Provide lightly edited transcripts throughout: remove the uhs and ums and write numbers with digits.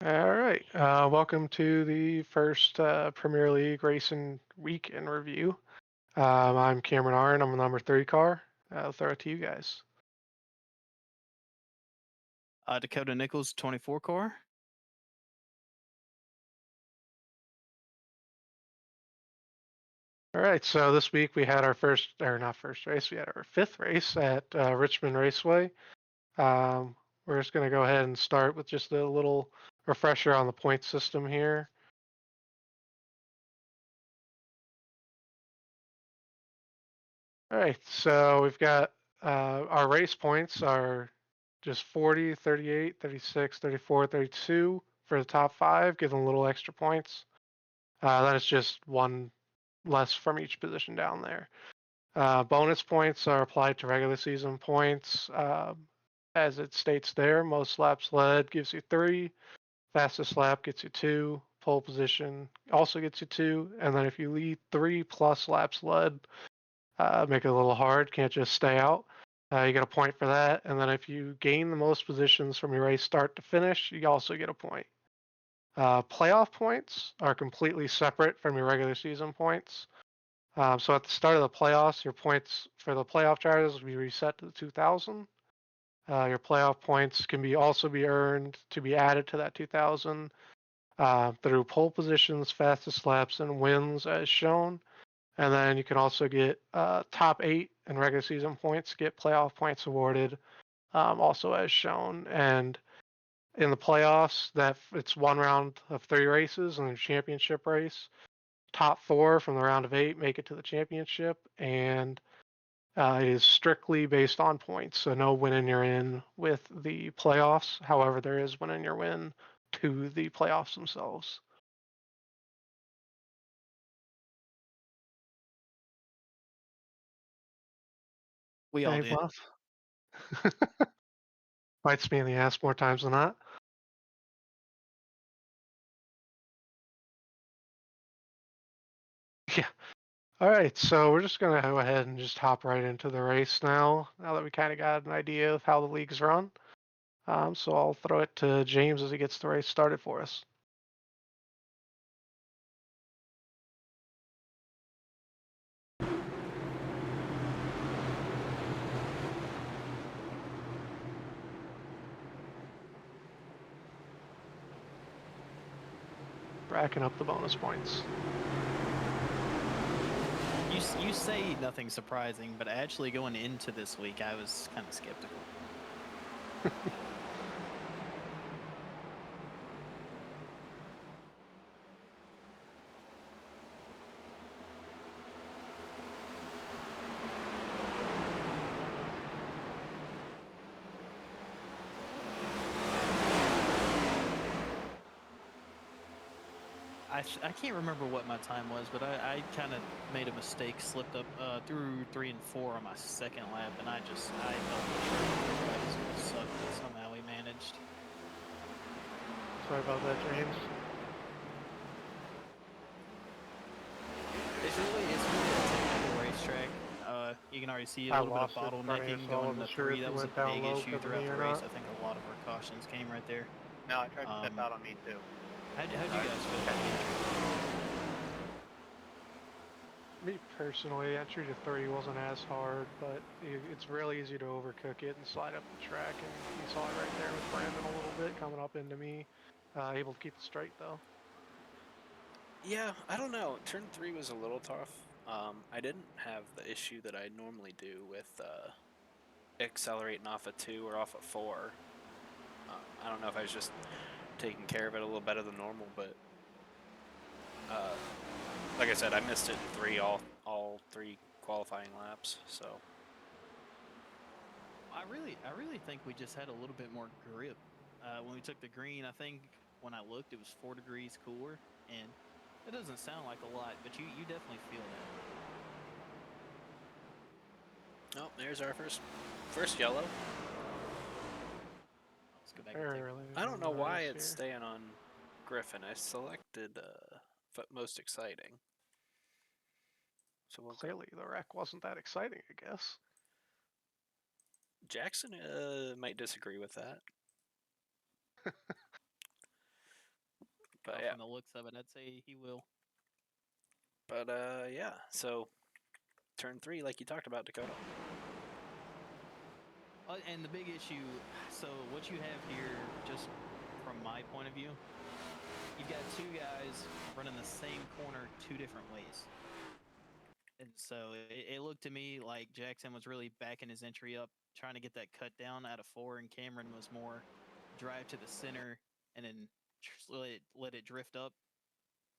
All right. Welcome to the first Premier League racing week in review. I'm Camron Arendt. I'm the number 3 car. I'll throw it to you guys. Dakota Nichols, 24 car. All right. So this week we had our first, or not first race, we had our fifth race at Richmond Raceway. We're just going to go ahead and start with just a little refresher on the point system here. All right. So we've got our race points are just 40, 38, 36, 34, 32 for the top 5, give them a little extra points. That is just one less from each position down there. Bonus points are applied to regular season points. As it states there, most laps led gives you 3, fastest lap gets you 2, pole position also gets you 2, and then if you lead 3 plus laps led, make it a little hard, can't just stay out. You get a point for that, and then if you gain the most positions from your race start to finish, you also get a point. Playoff points are completely separate from your regular season points. So at the start of the playoffs, your points for the playoff charges will be reset to the 2,000. Your playoff points can also be earned to be added to that 2,000 through pole positions, fastest laps, and wins as shown. And then you can also get top 8 in regular season points, get playoff points awarded, also as shown. And in the playoffs, that it's one round of 3 races, and a championship race. Top 4 from the round of 8 make it to the championship, and it is strictly based on points. So no win and you're in with the playoffs. However, there is win and you're in to the playoffs themselves. We all Hey, did. Bluff. Bites me in the ass more times than not. Yeah. All right, so we're just gonna go ahead and just hop right into the race now. Now that we kind of got an idea of how the leagues run, so I'll throw it to James as he gets the race started for us. Racking up the bonus points. You say nothing surprising, but actually going into this week, I was kind of skeptical. I can't remember what my time was, but I kind of made a mistake, slipped up through 3 and 4 on my second lap, and I felt for sure everybody was going to suck, but somehow we managed. Sorry about that, James. It's really a technical racetrack. You can already see a I little bit of lost it in front of you, bottlenecking so I going wasn't into sure 3. if That you was a went down big low issue because of me throughout the or race. not. I think a lot of our cautions came right there. No, I tried to step Um, out on me too. how'd you Sorry. guys feel about the entry? Me personally, entry to 30 wasn't as hard, but it's really easy to overcook it and slide up the track. And you saw it right there with Brandon a little bit coming up into me. Able to keep it straight though. Yeah, I don't know. Turn 3 was a little tough. I didn't have the issue that I normally do with accelerating off of 2 or off of 4. I don't know if I was just taking care of it a little better than normal, but uh, like I said, I missed it in 3 all 3 qualifying laps. So I really think we just had a little bit more grip when we took the green. I think when I looked, it was 4 degrees cooler, and it doesn't sound like a lot, but you definitely feel that. oh, there's our first yellow. Let's go back and Very take. early I don't in know the why race it's here. staying on Griffin. I selected most exciting. So we'll go. Clearly, the wreck wasn't that exciting, I guess. Jackson might disagree with that. But yeah, From the looks of it, I'd say he will. but yeah. So turn 3, like you talked about, Dakota. And the big issue, so what you have here, just from my point of view, you've got two guys running the same corner two different ways. And so it looked to me like Jackson was really backing his entry up, trying to get that cut down out of 4, and Cameron was more drive to the center and then let it drift up.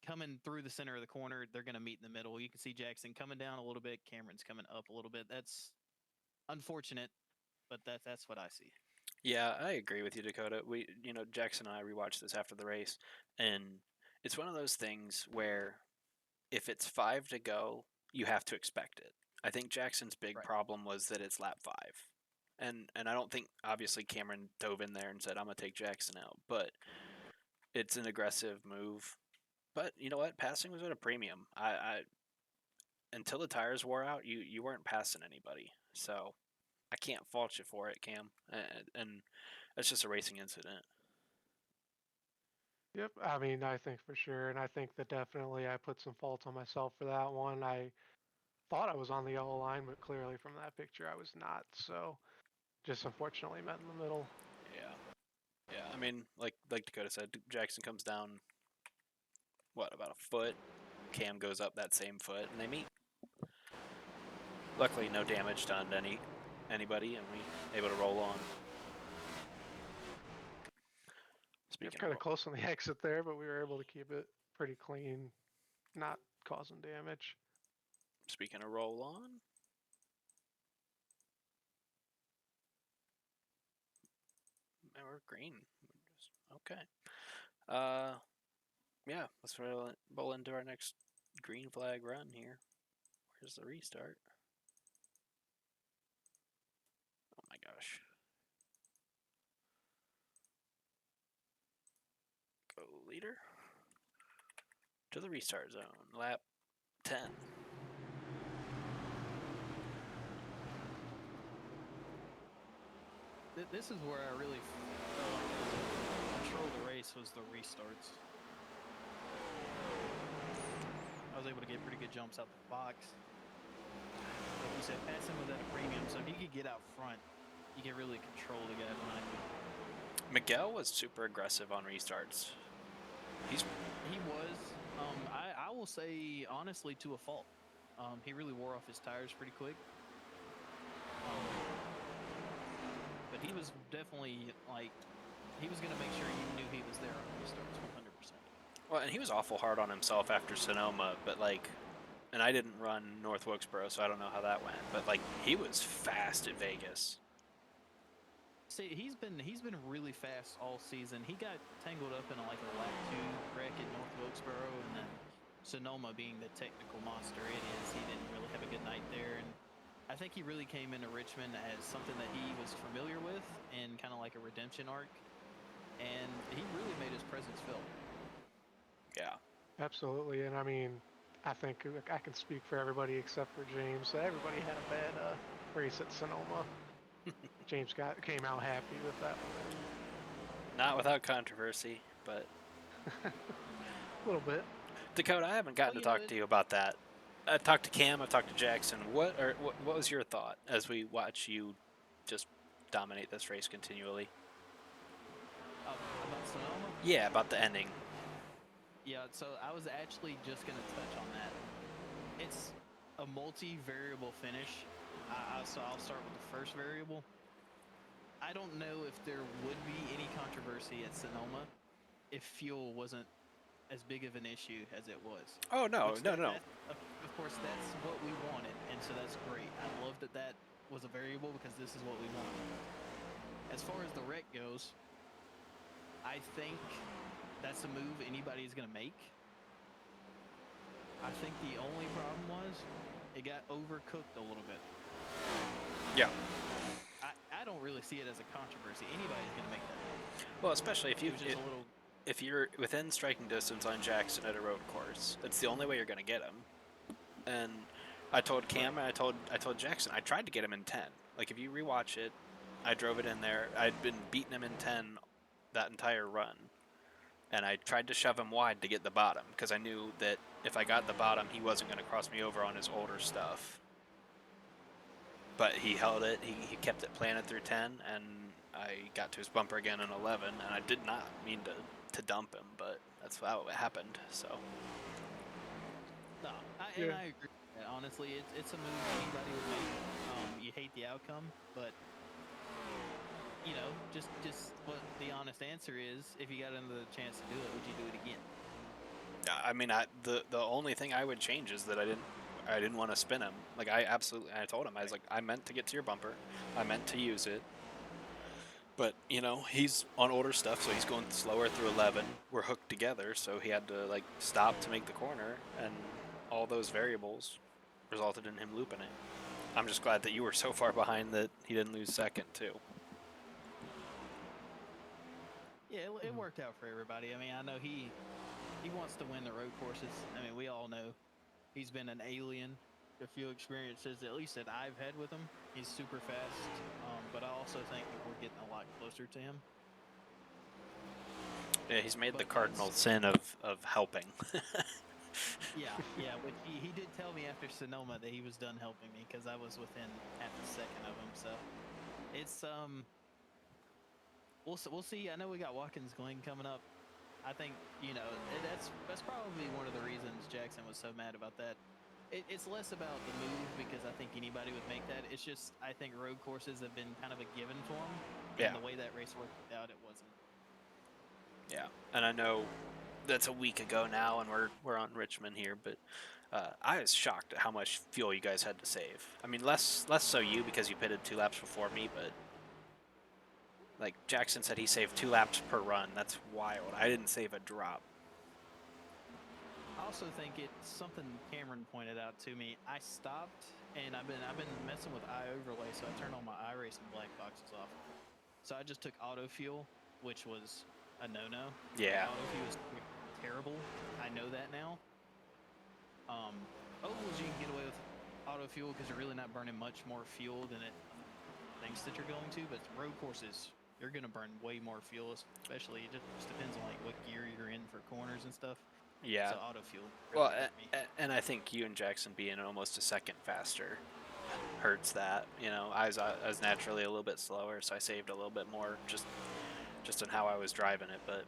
Coming through the center of the corner, they're going to meet in the middle. You can see Jackson coming down a little bit, Cameron's coming up a little bit. That's unfortunate, but that's what I see. Yeah, I agree with you, Dakota. Jackson and I rewatched this after the race, and it's one of those things where if it's 5 to go, you have to expect it. I think Jackson's big Right. problem was that it's lap 5. And I don't think, obviously, Cameron dove in there and said, I'm going to take Jackson out. But it's an aggressive move. But you know what? Passing was at a premium. I until the tires wore out, you weren't passing anybody. So I can't fault you for it, Cam. And that's just a racing incident. Yep. I mean, I think for sure, and I think that definitely I put some fault on myself for that one. I thought I was on the yellow line, but clearly from that picture I was not. So just unfortunately met in the middle. Yeah. I mean, like Dakota said, Jackson comes down, about a foot. Cam goes up that same foot, and they meet. Luckily, no damage done to anybody, and we able to roll on. It's kind of close on the exit there, but we were able to keep it pretty clean, not causing damage. Speaking of roll on, and we're green. Okay. Yeah, let's roll into our next green flag run here. Where's the restart? Oh my gosh. Go leader. To the restart zone. Lap 10. This is where I really felt like control the race was the restarts. I was able to get pretty good jumps out the box. Like you said, passing was at a premium, so if you could get out front, you can really control the guy behind you. Miguel was super aggressive on restarts. He was. I will say honestly to a fault. He really wore off his tires pretty quick. But he was definitely he was gonna make sure you knew he was there on restarts 100%. Well, and he was awful hard on himself after Sonoma, but and I didn't run North Wilkesboro, so I don't know how that went. But he was fast at Vegas. See, he's been really fast all season. He got tangled up in a lap 2 wreck at North Wilkesboro, and then Sonoma being the technical monster it is, he didn't really have a good night there. And I think he really came into Richmond as something that he was familiar with and kind of like a redemption arc. And he really made his presence felt. Yeah. Absolutely. And I mean, I think I can speak for everybody except for James. Everybody had a bad race at Sonoma. James came out happy with that one. Not without controversy, but a little bit. Dakota, I haven't gotten to talk to you about that. I've talked to Cam, I've talked to Jackson. What was your thought as we watch you just dominate this race continually? About Sonoma? Yeah, about the ending. Yeah, so I was actually just going to touch on that. It's a multi-variable finish. So I'll start with the first variable. I don't know if there would be any controversy at Sonoma if fuel wasn't as big of an issue as it was. Oh, no. Of course, that's what we wanted, and so that's great. I love that was a variable because this is what we wanted. As far as the wreck goes, I think that's a move anybody's going to make. I think the only problem was it got overcooked a little bit. Yeah. I don't really see it as a controversy. Anybody's going to make that move. Well, especially if you're within striking distance on Jackson at a road course, that's the only way you're going to get him. And I told Cam and I told Jackson, I tried to get him in 10. If you rewatch it, I drove it in there. I'd been beating him in 10 that entire run. and I tried to shove him wide to get the bottom because I knew that if I got the bottom, he wasn't going to cross me over on his older stuff. But he held it. He kept it planted through 10, and I got to his bumper again in 11, and I did not mean to dump him, but that's how it happened. So No, Yeah. and I agree with that. Honestly, it's a move anybody would make. You hate the outcome, but you know, just what the honest answer is, if you got another chance to do it, would you do it again? I mean, the only thing I would change is that I didn't want to spin him. Like I told him I was like, I meant to get to your bumper, I meant to use it. But you know, he's on older stuff, so he's going slower through 11. We're hooked together, so he had to like stop to make the corner, and all those variables resulted in him looping it. I'm just glad that you were so far behind that he didn't lose second too. Yeah, it worked out for everybody. I mean, I know he wants to win the road courses. I mean, we all know he's been an alien. A few experiences, at least that I've had with him, he's super fast. But I also think that we're getting a lot closer to him. Yeah, he's made the But cardinal sin of helping. yeah, but he did tell me after Sonoma that he was done helping me because I was within half a second of him. So it's we'll see. I know we got Watkins Glen coming up. I think that's probably one of the reasons Jackson was so mad about that. It's less about the move because I think anybody would make that. It's just I think road courses have been kind of a given for him. Yeah. And the way that race worked out, it wasn't. Yeah, and I know that's a week ago now, and we're on Richmond here, but I was shocked at how much fuel you guys had to save. I mean, less so you because you pitted 2 laps before me, but like Jackson said, he saved 2 laps per run. That's wild. I didn't save a drop. I also think it's something Cameron pointed out to me. I stopped and I've been messing with iOverlay, so I turned all my iRacing black boxes off. So I just took auto fuel, which was a no-no. Yeah. Auto fuel is terrible. I know that now. Ovals you can get away with auto fuel because you're really not burning much more fuel than it thinks that you're going to. But road courses, you're going to burn way more fuel, especially it just depends on like what gear you're in for corners and stuff. Yeah. So auto fuel. Really Well, hurt me. and I think you and Jackson being almost a second faster hurts that. You know, I was naturally a little bit slower, so I saved a little bit more just in how I was driving it, but.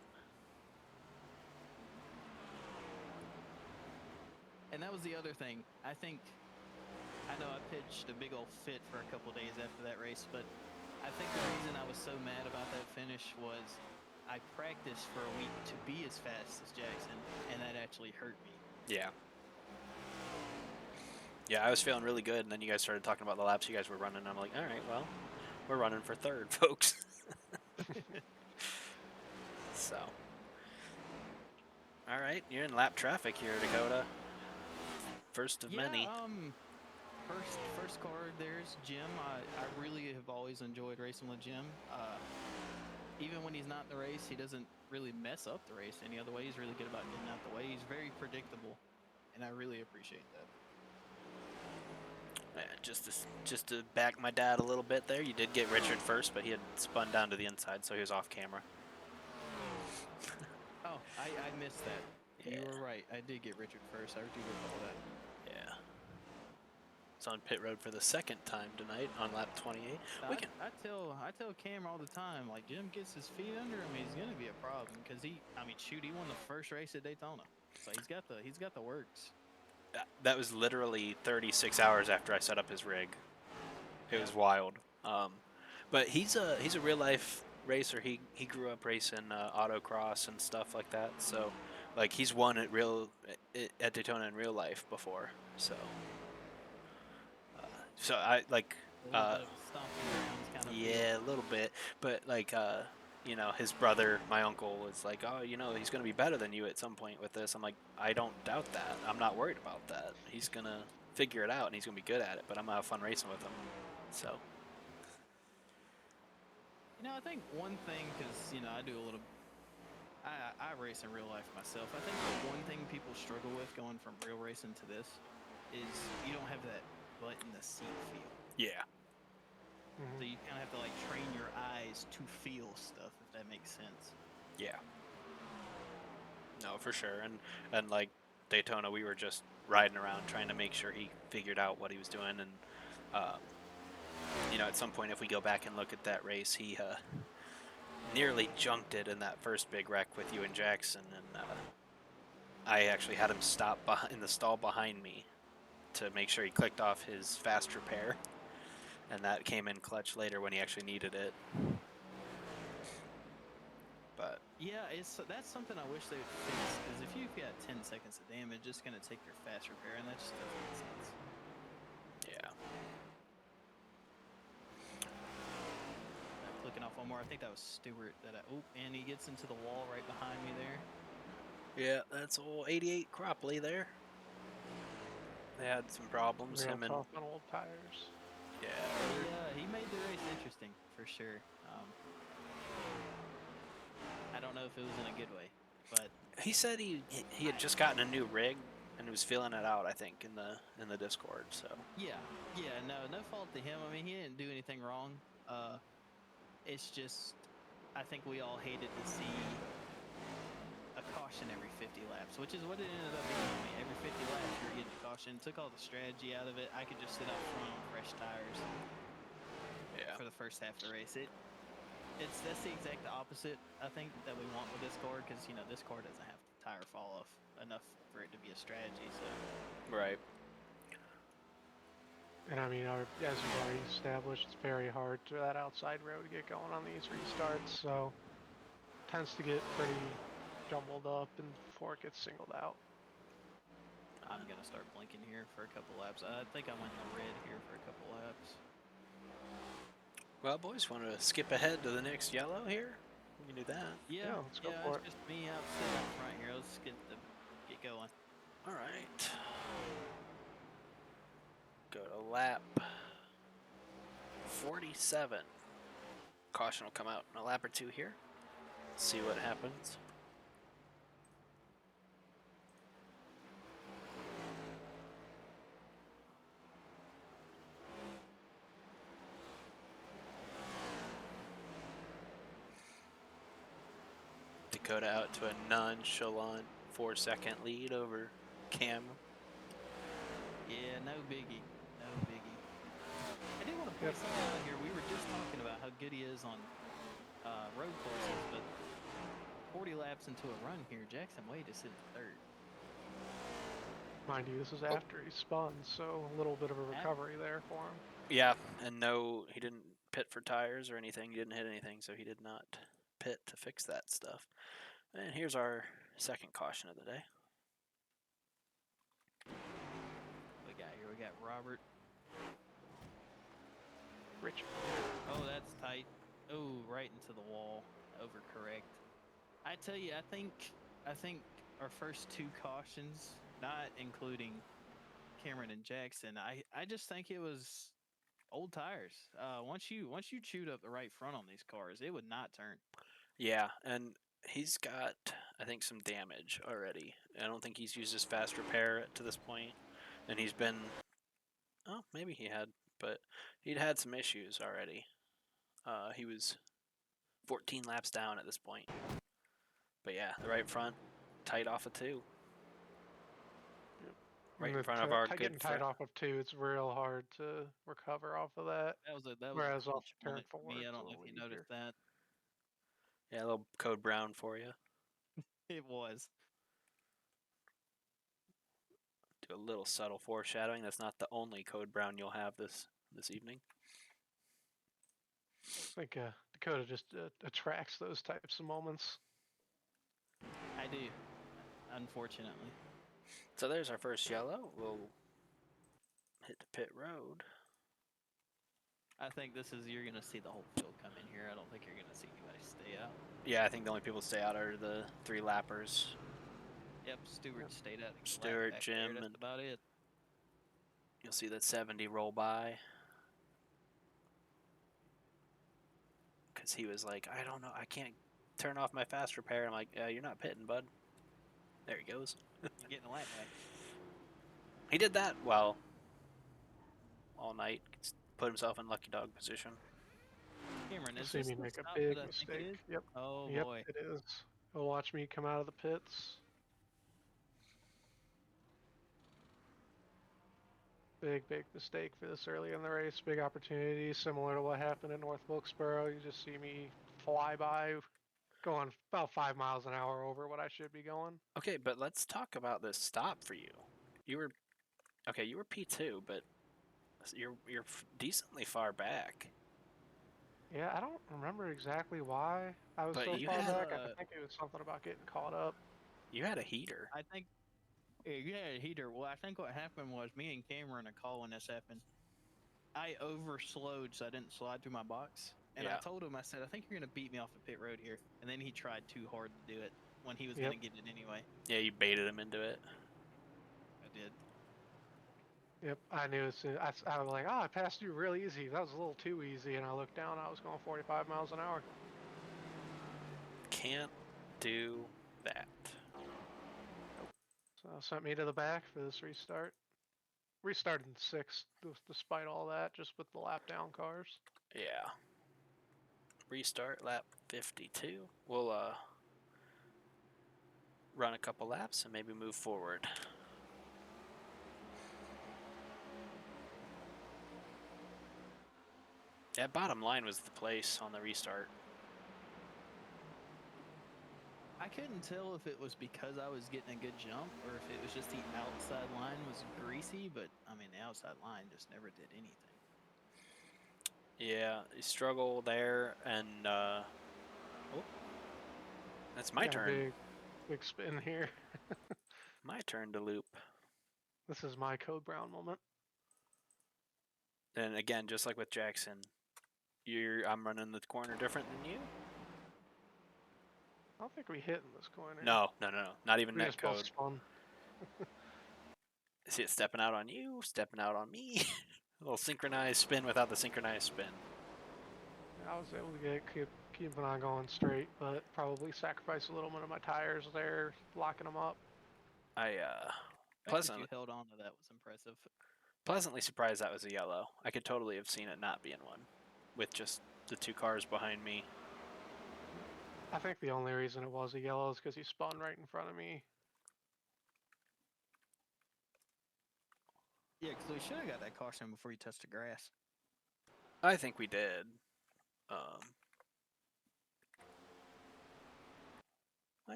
And that was the other thing. I know I pitched a big old fit for a couple days after that race, but I think the reason I was so mad about that finish was I practiced for a week to be as fast as Jackson, and that actually hurt me. Yeah. Yeah, I was feeling really good, and then you guys started talking about the laps you guys were running, and I'm like, all right, well, we're running for third, folks. So. All right, you're in lap traffic here, Dakota. First of many. First car, there's Jim. I really have always enjoyed racing with Jim. Even when he's not in the race, he doesn't really mess up the race any other way. He's really good about getting out the way. He's very predictable, and I really appreciate that. Just to back my dad a little bit there, you did get Richard first, but he had spun down to the inside, so he was off camera. Oh, I missed that. Yeah. You were right. I did get Richard first. I do recall that. Yeah. It's on pit road for the second time tonight on lap 28. I tell Cam all the time, like Jim gets his feet under him, he's gonna be a problem because he won the first race at Daytona, so he's got the works. That was literally 36 hours after I set up his rig. It was wild. But he's a real life racer. He grew up racing autocross and stuff like that. So, like he's won at Daytona in real life before. So I like. Yeah, a little bit. But like you know, his brother, my uncle, was like, oh, you know, he's gonna be better than you at some point with this. I'm like, I don't doubt that. I'm not worried about that. He's gonna figure it out and he's gonna be good at it. But I'm gonna have fun racing with him. So. You know, I think one thing, because, you know, I do a little... I race in real life myself. I think the one thing people struggle with going from real racing to this is you don't have that butt in the seat feel. Yeah. So you kind of have to, like, train your eyes to feel stuff, if that makes sense. Yeah. No, for sure. And like Daytona, we were just riding around trying to make sure he figured out what he was doing. And at some point, if we go back and look at that race, he nearly junked it in that first big wreck with you and Jackson. And I actually had him stop in the stall behind me to make sure he clicked off his fast repair. And that came in clutch later when he actually needed it. But Yeah, that's something I wish they would fix. Because if you've got 10 seconds of damage, it's going to take your fast repair, and that just doesn't make sense. yeah. Clicking off one more. I think that was Stewart. And he gets into the wall right behind me there. Yeah, that's old 88 Cropley there. They had some problems. Real Him and tough on old tires. yeah, He made the race interesting for sure. I don't know if it was in a good way, but he said he had just gotten a new rig and was feeling it out. I think in the Discord. So yeah, no fault to him. I mean, he didn't do anything wrong. It's just I think we all hated to see a caution every 50 laps, which is what it ended up being. I mean, every 50 laps you're getting a caution. Took all the strategy out of it. I could just sit up front on fresh tires for the first half of the race. That's the exact opposite, I think, that we want with this car, because this car doesn't have tire fall off enough for it to be a strategy. So right. And I mean, as you've already established, it's very hard to that outside road to get going on these restarts, so it tends to get pretty jumbled up and before it gets singled out. I'm gonna start blinking here for a couple laps. I think I went in the red here for a couple laps. Well, boys, want to skip ahead to the next yellow here? We can do that. Yeah, let's go for it. It's just me out sitting up front here. Let's get going. All right. Go to lap 47. Caution will come out in a lap or two here. See what happens. Dakota out to a nonchalant 4-second lead over Cam. Yeah, no biggie. I do want to point something out here. We were just talking about how good he is on road courses, but 40 laps into a run here, Jackson Wade is sitting third. Mind you, this is after he spun, so a little bit of a recovery there for him. Yeah, and no, he didn't pit for tires or anything. He didn't hit anything, so he did not pit to fix that stuff. And here's our second caution of the day. We got Robert. Richmond. Oh, that's tight. Oh, right into the wall. Overcorrect. I tell you, I think our first two cautions, not including Cameron and Jackson, I just think it was old tires. Once you chewed up the right front on these cars, it would not turn. Yeah, and he's got, I think, some damage already. I don't think he's used his fast repair to this point, and he's been, oh, maybe he had, but he'd had some issues already. He was 14 laps down at this point. But yeah, the right front, tight off of 2. Right in front of our good getting tight off of 2, it's real hard to recover off of that. Whereas off turn 4, I don't know if you noticed that. Yeah, a little code brown for you. It was. Do a little subtle foreshadowing. That's not the only code brown you'll have this evening. I think Dakota just attracts those types of moments. I do, unfortunately. So there's our first yellow. We'll hit the pit road. I think you're going to see the whole field come in here. I don't think you're going to see anybody stay out. Yeah, I think the only people stay out are the 3 lappers. Yep, Stewart stayed out. Stewart, Jim, that's and about it. You'll see that 70 roll by. Because he was like, I don't know, I can't turn off my fast repair. I'm like, you're not pitting, bud. There he goes. You're getting a lap back. He did that well all night. Put himself in lucky dog position. Cameron, see me make a big mistake. Yep. Oh yep, boy. it is. He'll watch me come out of the pits. Big mistake for this early in the race. Big opportunity, similar to what happened at North Wilkesboro. You just see me fly by, going about 5 miles an hour over what I should be going. Okay, but let's talk about this stop for you. You were you were P2, but you're decently far back. Yeah, I don't remember exactly why I was But so you far had back. I think it was something about getting caught up. a heater. I think yeah, heater. Well, I think what happened was me and Cameron are calling this happened. I overslowed, so I didn't slide through my box. And I Yeah. told him, I said, I think you're gonna beat me off the pit road here. And then he tried too hard to do it when he was Yep. gonna get it anyway. Yeah, you baited him into it. I did. Yep, I knew as soon. I was like, oh, I passed you real easy. That was a little too easy. And I looked down, I was going 45 miles an hour. Can't do that. So sent me to the back for this restart. Restarted in sixth, despite all that, just with the lap down cars. Yeah. Restart lap 52. We'll run a couple laps and maybe move forward. That bottom line was the place on the restart. I couldn't tell if it was because I was getting a good jump or if it was just the outside line was greasy, but I mean the outside line just never did anything. Yeah, you struggle there, and oh, that's my Got a turn. big spin here. My turn to loop. This is my Code Brown moment. And again, just like with Jackson, I'm running the corner different than you. I don't think we hit in this corner. No, not even We net just both code. spun. See it stepping out on you, stepping out on me. A little synchronized spin without the synchronized spin. I was able to keep an eye going straight, but probably sacrificed a little bit of my tires there, locking them up. I The fact that you held on to that was impressive. pleasantly surprised that was a yellow. I could totally have seen it not being one, with just the two cars behind me. I think the only reason it was a yellow is because he spun right in front of me. Yeah, because we should have got that caution before you touched the grass. I think we did.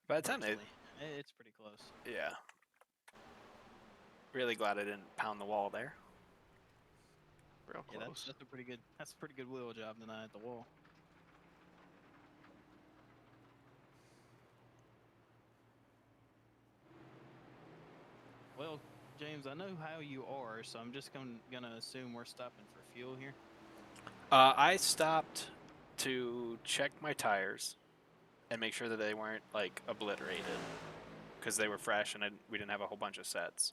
By the time it's pretty close. Yeah. Really glad I didn't pound the wall there. Real close. Yeah, that's a pretty good wheel job tonight at the wall. Well, James, I know how you are, so I'm just gonna assume we're stopping for fuel here. I stopped to check my tires and make sure that they weren't like obliterated because they were fresh and we didn't have a whole bunch of sets.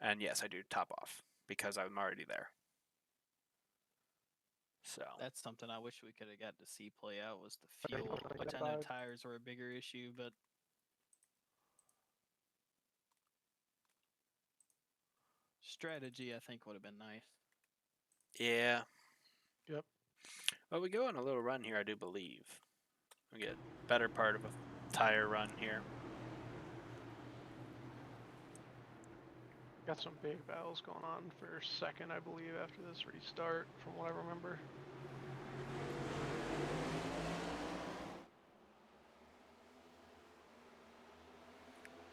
And yes, I do top off because I'm already there. So That's something I wish we could have got to see play out was the fuel, which I know tires were a bigger issue, but strategy I think would have been nice. yeah. Yep. Well, we go on a little run here, I do believe. We get better part of a tire run here. Got some big battles going on for second, I believe, after this restart, from what I remember.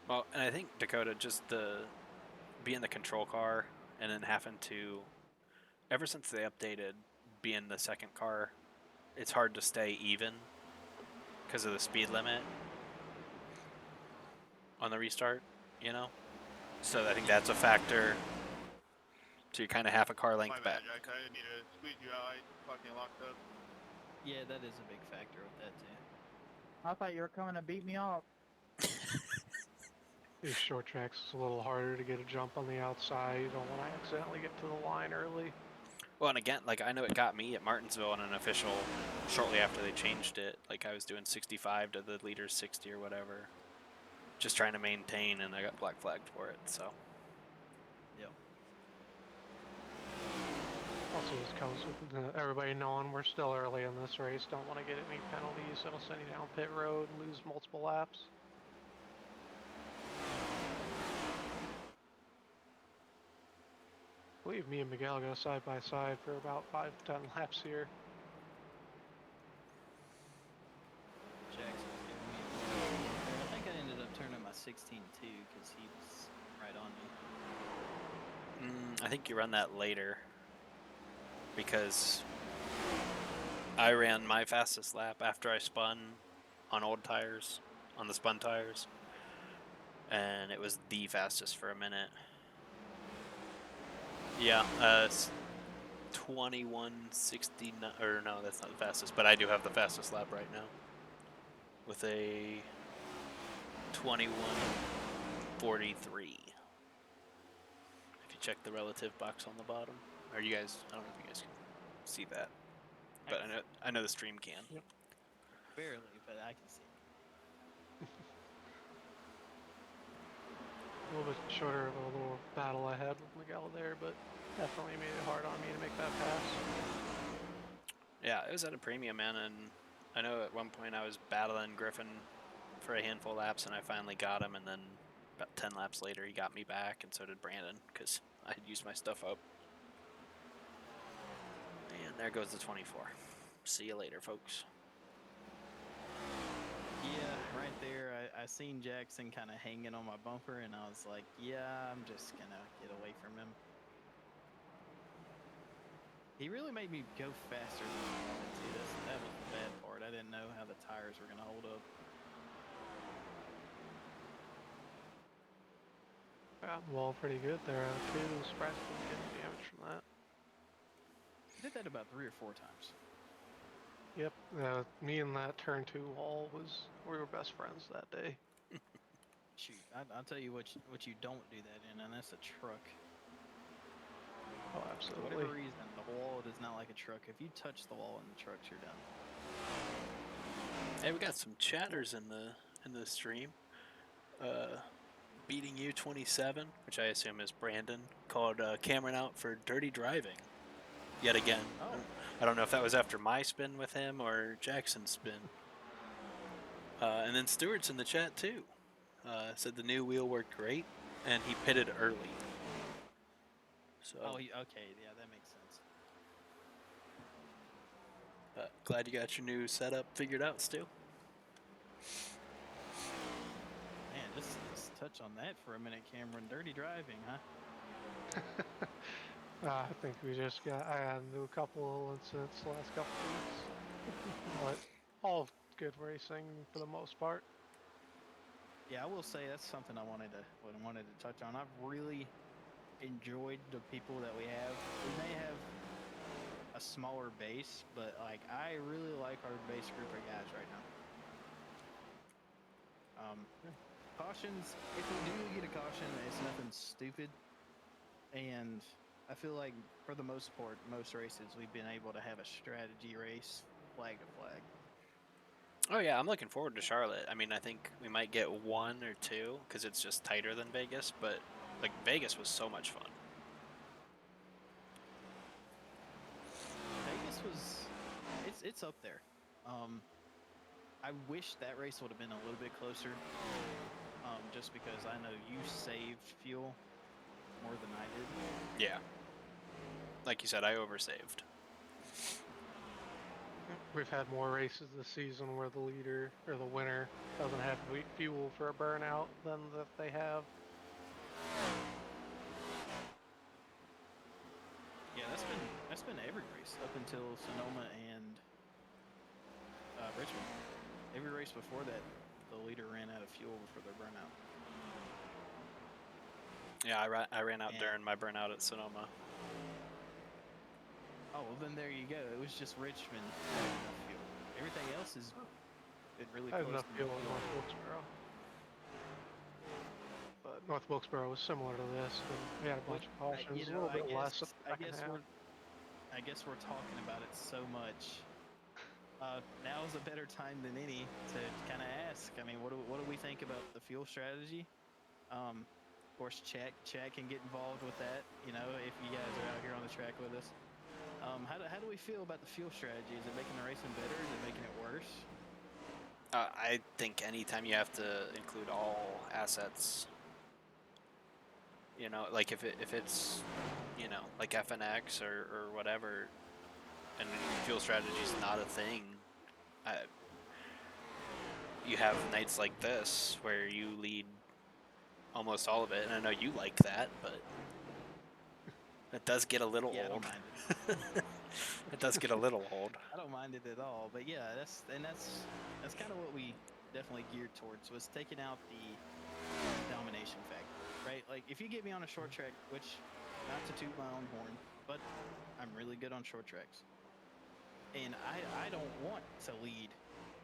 Well, and I think Dakota, just being the control car and then having to, ever since they updated being the second car, it's hard to stay even because of the speed limit on the restart, you know? So I think that's a factor. So you're kind of half a car length back. I kind of need to squeeze you out. I fucking locked up. Yeah, that is a big factor with that too. I thought you were coming to beat me off. These short tracks, it's a little harder to get a jump on the outside. You don't want to accidentally get to the line early. Well, and again, like I know it got me at Martinsville on an official shortly after they changed it. Like I was doing 65 to the leader's 60 or whatever. Just trying to maintain, and I got black flagged for it, so. Yep. Also, this comes with everybody knowing we're still early in this race. Don't want to get any penalties that'll send you down pit road and lose multiple laps. believe me and Miguel go side by side for about 5 to 10 laps here. Jackson giving me a I think I ended up turning my 16 too because he was right on me. I think you run that later because I ran my fastest lap after I spun on old tires, on the spun tires, and it was the fastest for a minute. Yeah, it's 21:69, or no, that's not the fastest, but I do have the fastest lap right now with a 21:43. If you check the relative box on the bottom, or you guys, I don't know if you guys can see that, but I know the stream can. Yep. Barely, but I can see. A little bit shorter of a little battle I had with Miguel there, but definitely made it hard on me to make that pass. Yeah, it was at a premium, man, and I know at one point I was battling Griffin for a handful of laps, and I finally got him, and then about 10 laps later he got me back, and so did Brandon, because I had used my stuff up. And there goes the 24. See you later, folks. Yeah, right there, I seen Jackson kind of hanging on my bumper, and I was like, yeah, I'm just going to get away from him. He really made me go faster than I wanted to. That was the bad part. I didn't know how the tires were going to hold up. Got the wall pretty good there out of 2. Surprised I didn't get any damage from that. I did that about 3 or 4 times. Yep, me and that turn 2 wall we were best friends that day. Shoot, I'll tell you what you don't do that in, and that's a truck. Oh, For absolutely. whatever reason, the wall does not like a truck. If you touch the wall in the trucks, you're done. Hey, we got some chatters in the stream. Beating You 27, which I assume is Brandon, called Cameron out for dirty driving. Yet again. Oh. I don't know if that was after my spin with him or Jackson's spin. And then Stewart's in the chat too. Said the new wheel worked great, and he pitted early. So. Oh, okay, yeah, that makes sense. Glad you got your new setup figured out, Stu. Man, just touch on that for a minute, Cameron. Dirty driving, huh? I think I got into a couple of incidents the last couple of weeks. But all good racing for the most part. Yeah, I will say that's something I wanted to touch on. I've really enjoyed the people that we have. We may have a smaller base, but like I really like our base group of guys right now. Cautions, if we do get a caution, it's nothing stupid. And I feel like for the most part, most races we've been able to have a strategy race, flag to flag. Oh yeah, I'm looking forward to Charlotte. I mean, I think we might get 1 or 2 because it's just tighter than Vegas, but like Vegas was so much fun. Vegas was, it's up there. I wish that race would have been a little bit closer, just because I know you saved fuel more than I did. Yeah. Like you said, I oversaved. We've had more races this season where the leader or the winner doesn't have fuel for a burnout than that they have. Yeah, that's been every race up until Sonoma and Richmond. Every race before that, the leader ran out of fuel for their burnout. Yeah, I ran out during my burnout at Sonoma. Oh, well then there you go. It was just Richmond having enough fuel. Everything else has been really I had close enough to fuel in North Wilkesboro. But North Wilkesboro was similar to this. We had a bunch of cautions, a little bit less at the second half. I guess we're talking about it so much. Now is a better time than any to kind of ask. I mean, what do we think about the fuel strategy? Of course, Chad can get involved with that. You know, if you guys are out here on the track with us. How do we feel about the fuel strategy? Is it making the racing better? Is it making it worse? I think anytime you have to include all assets, you know, like if it's you know, like FNX or whatever, and fuel strategy is not a thing, you have nights like this where you lead almost all of it, and I know you like that, but it does get a little Yeah, I old. don't mind it. It does get a little old. I don't mind it at all. But yeah, that's kind of what we definitely geared towards, was taking out the domination factor, right? Like if you get me on a short track, which, not to toot my own horn, but I'm really good on short tracks, and I don't want to lead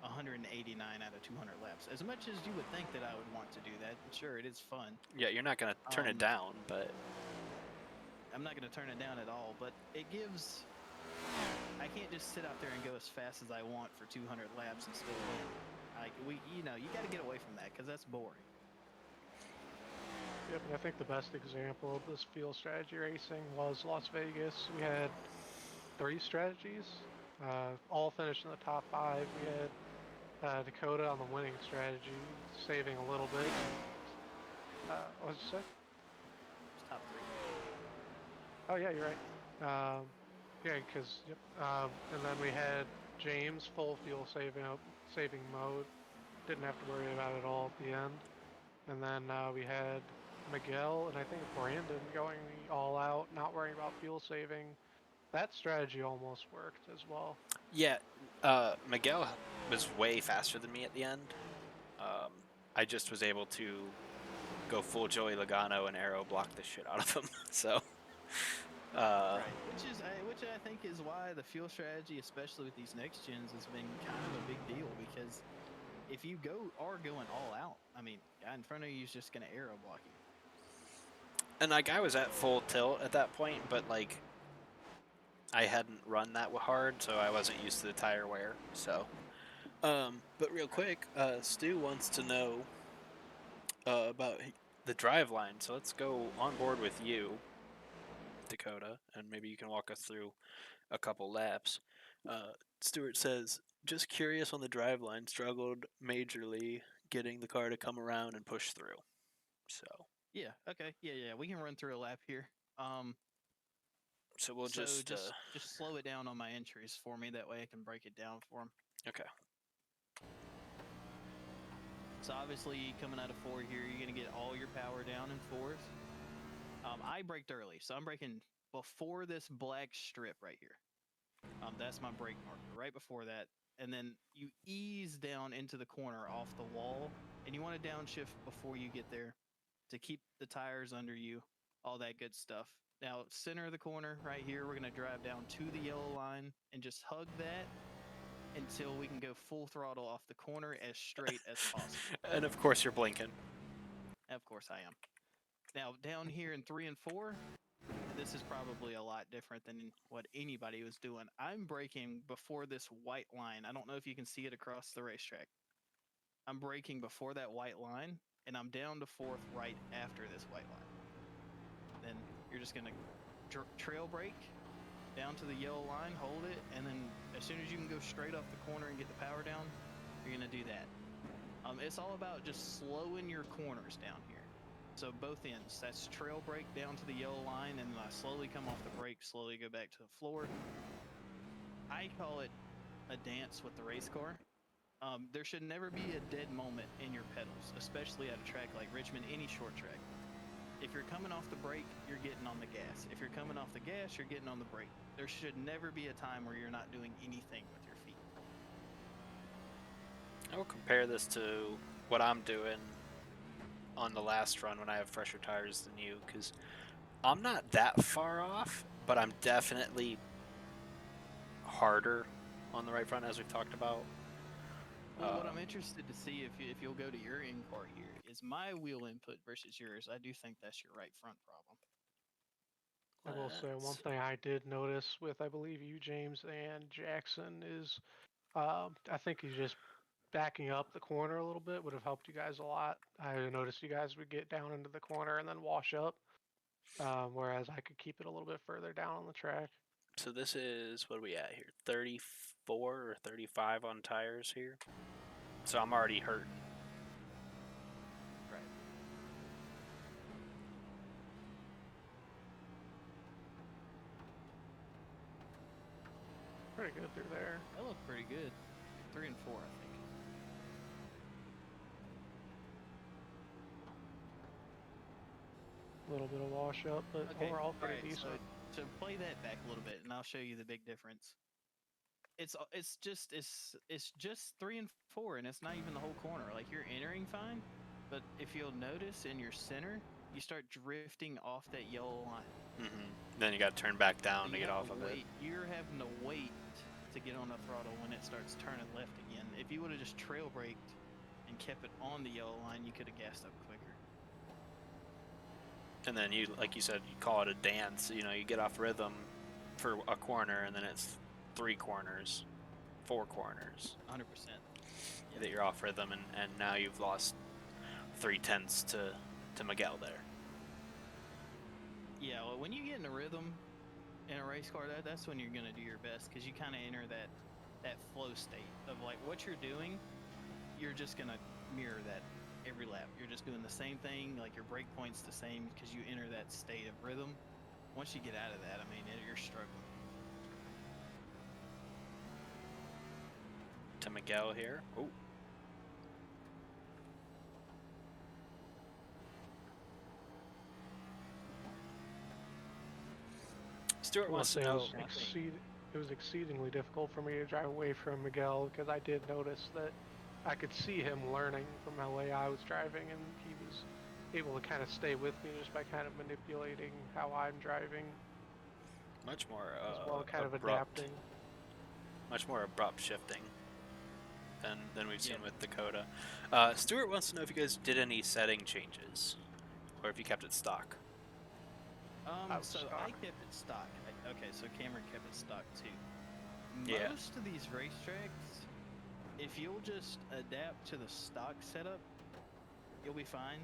189 out of 200 laps. As much as you would think that I would want to do that, sure, it is fun. Yeah, you're not gonna turn it down, but I'm not going to turn it down at all, but it gives... I can't just sit out there and go as fast as I want for 200 laps and still win. Like, you got to get away from that, because that's boring. Yep, and I think the best example of this field strategy racing was Las Vegas. We had 3 strategies, all finished in the top 5. We had Dakota on the winning strategy, saving a little bit. What did you say? It's top 3. Oh yeah, you're right. Yeah, because yep. And then we had James full fuel saving mode. Didn't have to worry about it all at the end. And then we had Miguel and I think Brandon going all out, not worrying about fuel saving. That strategy almost worked as well. yeah, Miguel was way faster than me at the end. I just was able to go full Joey Logano and arrow block the shit out of him. So, Right, which I think is why the fuel strategy, especially with these next gens, has been kind of a big deal, because if you are going all out, I mean, guy in front of you is just going to arrow block you. and like I was at full tilt at that point, but like I hadn't run that hard, so I wasn't used to the tire wear. So, but real quick, Stu wants to know about the drive line. So let's go on board with you, Dakota, and maybe you can walk us through a couple laps. Stuart says, just curious on the drive line, struggled majorly getting the car to come around and push through. So Yeah, okay, yeah, we can run through a lap here. so we'll just slow it down on my entries for me, that way I can break it down for them. okay. So obviously, coming out of 4 here, you're going to get all your power down in 4s. I braked early, so I'm braking before this black strip right here. That's my brake marker, right before that. And then you ease down into the corner off the wall, and you want to downshift before you get there to keep the tires under you, all that good stuff. Now, center of the corner right here, we're going to drive down to the yellow line and just hug that until we can go full throttle off the corner as straight as possible. And of course you're blinking. Of course I am. Now, down here in 3 and 4, this is probably a lot different than what anybody was doing. I'm braking before this white line. I don't know if you can see it across the racetrack. I'm braking before that white line, and I'm down to 4th right after this white line. Then you're just going to trail brake down to the yellow line, hold it, and then as soon as you can go straight off the corner and get the power down, you're going to do that. It's all about just slowing your corners down here. So both ends, that's trail brake down to the yellow line, and then I slowly come off the brake, slowly go back to the floor. I call it a dance with the race car. There should never be a dead moment in your pedals, especially at a track like Richmond, any short track. If you're coming off the brake, you're getting on the gas. If you're coming off the gas, you're getting on the brake. There should never be a time where you're not doing anything with your feet. I will compare this to what I'm doing on the last run when I have fresher tires than you, because I'm not that far off, but I'm definitely harder on the right front, as we've talked about. Well, what I'm interested to see if you'll go to your in-car here is my wheel input versus yours. I do think that's your right front problem. I will say one thing I did notice with, I believe, you, James, and Jackson is I think he's just backing up the corner a little bit would have helped you guys a lot. I noticed you guys would get down into the corner and then wash up, whereas I could keep it a little bit further down on the track. So this is, what are we at here? 34 or 35 on tires here. So I'm already hurting. Right. pretty good through there. That looked pretty good. 3 and 4, I think. A little bit of wash up, but Okay, overall pretty alright, decent. so to play that back a little bit, and I'll show you the big difference. It's just 3 and 4, and it's not even the whole corner. Like, you're entering fine, but if you'll notice in your center, you start drifting off that yellow line. Then you got to turn back down So to you get have off of it. wait. You're having to wait to get on the throttle when it starts turning left again. If you would have just trail braked and kept it on the yellow line, you could have gassed up quicker. And then you, like you said, you call it a dance. You know, you get off rhythm for a corner, and then it's 3 corners, 4 corners 100%. that you're off rhythm, and now you've lost 3/10 to Miguel there. Yeah, well, when you get in a rhythm in a race car, that's when you're gonna do your best, because you kind of enter that flow state of like what you're doing. You're just gonna mirror that every lap. You're just doing the same thing, like your brake point's the same, because you enter that state of rhythm. Once you get out of that, I mean, you're struggling. To Miguel here. Oh. Stuart wants to know. It was exceedingly difficult for me to drive away from Miguel because I did notice that I could see him learning from the way I was driving, and he was able to kind of stay with me just by kind of manipulating how I'm driving, Much more as well, kind of abrupt, adapting. much more abrupt shifting than we've seen Yeah. with Dakota. Stuart wants to know if you guys did any setting changes, or if you kept it stock. So stock. I kept it stock. Okay, so Cameron kept it stock too. Yeah. Most of these racetracks, if you'll just adapt to the stock setup, you'll be fine.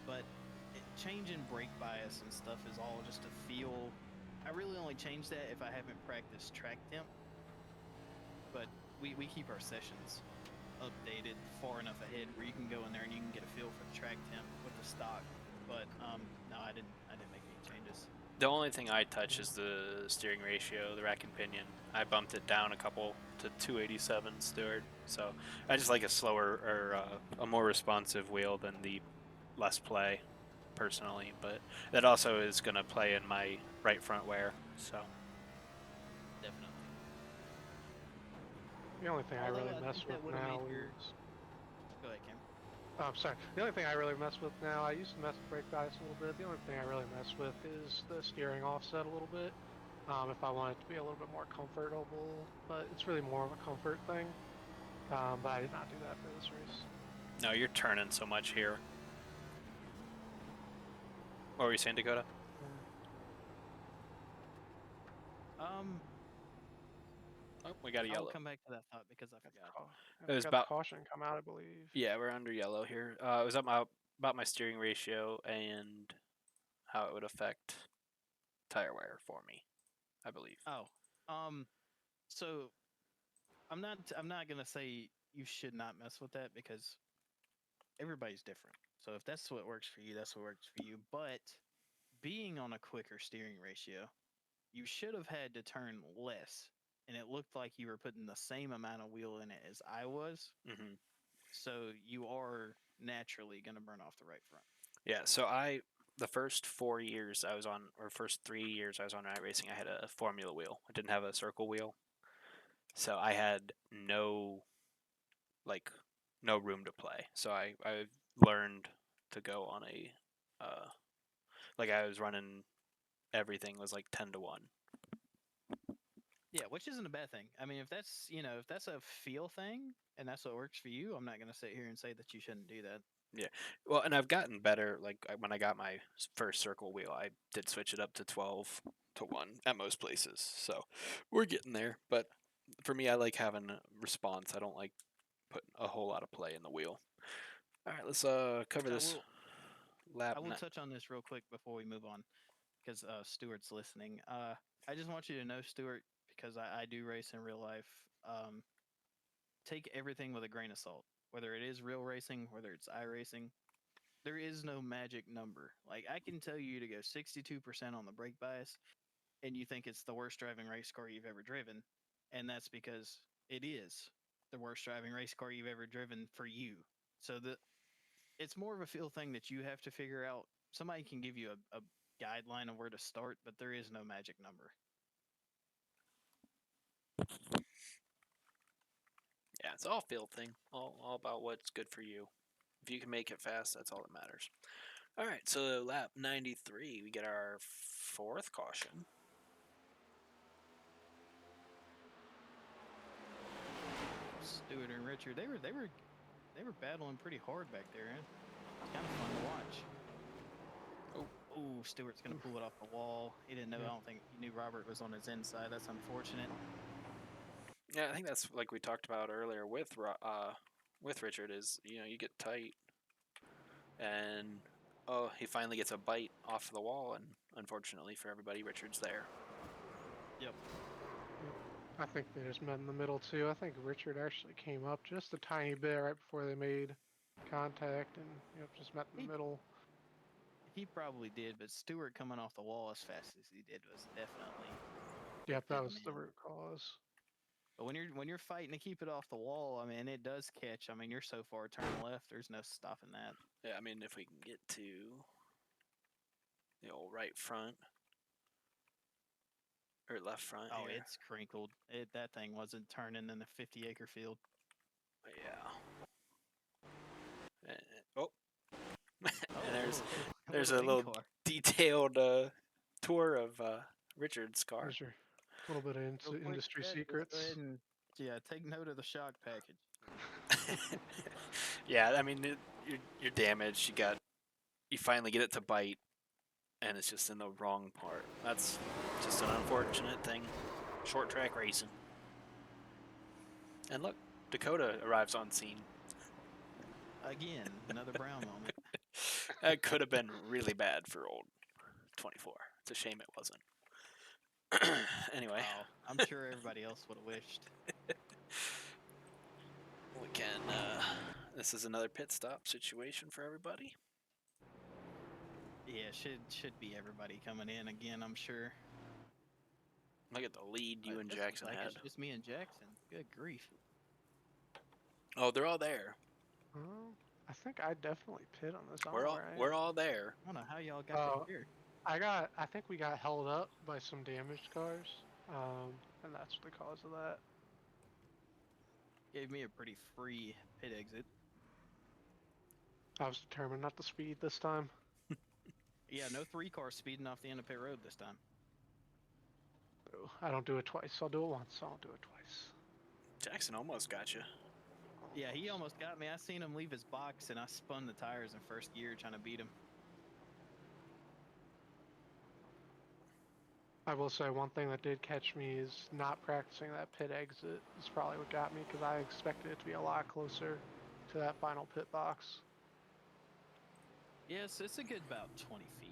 But changing brake bias and stuff is all just a feel. I really only change that if I haven't practiced track temp. But we keep our sessions updated far enough ahead where you can go in there and you can get a feel for the track temp with the stock. But no, I didn't make any changes. The only thing I touch is the steering ratio, the rack and pinion. I bumped it down a couple to 287, Stuart. So I just like a slower or a more responsive wheel than the less play, personally. But that also is going to play in my right front wear. So Definitely. The only thing I Although really I mess think that with would've now made your- is. Go ahead, Cam. Oh, I'm sorry. The only thing I really mess with now, I used to mess with brake bias a little bit. The only thing I really mess with is the steering offset a little bit. If I want it to be a little bit more comfortable, but it's really more of a comfort thing. But I did not do that for this race. no, you're turning so much here. What were you saying, Dakota? Oh, we got a I'll yellow. come back to that thought because I forgot. It was got about- the caution come out, I believe. Yeah, we're under yellow here. It was about my steering ratio and how it would affect tire wear for me, I believe. Oh, so I'm not gonna say you should not mess with that because everybody's different. So if that's what works for you, that's what works for you. But being on a quicker steering ratio, you should have had to turn less, and it looked like you were putting the same amount of wheel in it as I was. Mm-hmm. So you are naturally gonna burn off the right front. Yeah, so the first 4 years I was on, or first 3 years I was on night racing, I had a formula wheel. I didn't have a circle wheel. So I had no room to play. So I learned to go on a, I was running, everything was like 10 to 1. Yeah, which isn't a bad thing. I mean, if that's a feel thing and that's what works for you, I'm not gonna sit here and say that you shouldn't do that. Yeah, well, and I've gotten better. Like when I got my first circle wheel, I did switch it up to 12 to 1 at most places. So we're getting there. But for me, I like having a response. I don't like putting a whole lot of play in the wheel. All right, let's cover this lap. I will touch on this real quick before we move on, because Stuart's listening. I just want you to know, Stuart, because I do race in real life. Take everything with a grain of salt. Whether it is real racing, whether it's iRacing, there is no magic number. Like, I can tell you to go 62% on the brake bias. and you think it's the worst driving race car you've ever driven, and that's because it is the worst driving race car you've ever driven for you. So it's more of a feel thing that you have to figure out. Somebody can give you a guideline of where to start, but there is no magic number. Yeah, it's all field thing. All about what's good for you. If you can make it fast, that's all that matters. All right, so lap 93, we get our 4th caution. Stewart and Richard, they were battling pretty hard back there, and it's kind of fun to watch. Oh, Stewart's gonna pull it off the wall. He didn't know. Yeah. I don't think he knew Robert was on his inside. That's unfortunate. Yeah, I think that's like we talked about earlier with Richard is, you get tight, and he finally gets a bite off the wall, and unfortunately for everybody, Richard's there. Yep. I think they just met in the middle too. I think Richard actually came up just a tiny bit right before they made contact, and just met in the middle. He probably did, but Stewart coming off the wall as fast as he did was definitely. Yep, that him was the in. root cause. But when you're fighting to keep it off the wall, I mean, it does catch. I mean, you're so far turn left, there's no stopping that. Yeah, I mean, if we can get to the old right front or left front. Oh, here. it's crinkled. That thing wasn't turning in the 50-acre field. Yeah. Oh. And there's a little detailed tour of Richard's car. There's your little bit of industry secrets. Go ahead and take note of the shock package. Yeah, I mean, you're damaged. You finally get it to bite, and it's just in the wrong part. That's just an unfortunate thing. Short track racing. And look, Dakota arrives on scene. Again, another Brown moment. That could have been really bad for old 24. It's a shame it wasn't. Anyway. Oh, I'm sure everybody else would have wished. We can, this is another pit stop situation for everybody. Yeah, should be everybody coming in again, I'm sure. Look at the lead you and Jackson had. It's just me and Jackson. Good grief. Oh, they're all there. I think I definitely pit on this. We're all there. I don't know how y'all got here. I think we got held up by some damaged cars, and that's the cause of that. Gave me a pretty free pit exit. I was determined not to speed this time. Yeah, no 3 cars speeding off the end of pit road this time. I don't do it twice. I'll do it once. I won't do it twice. Jackson almost got you. Yeah, he almost got me. I seen him leave his box, and I spun the tires in first gear trying to beat him. I will say one thing that did catch me is not practicing that pit exit is probably what got me, because I expected it to be a lot closer to that final pit box. Yes, it's a good about 20 feet.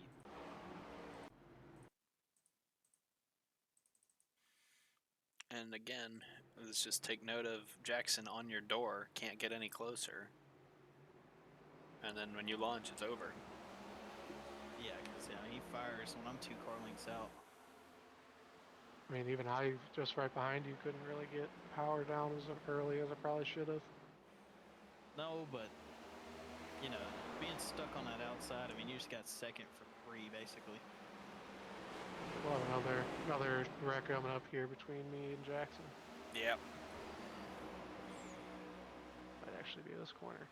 And again, let's just take note of Jackson on your door. Can't get any closer. And then when you launch, it's over. Yeah, because he fires when I'm 2 car lengths out. I mean, even I, just right behind you, couldn't really get power down as early as I probably should have. No, but, being stuck on that outside, I mean, you just got second for free, basically. Well, another wreck coming up here between me and Jackson. Yep. Might actually be this corner.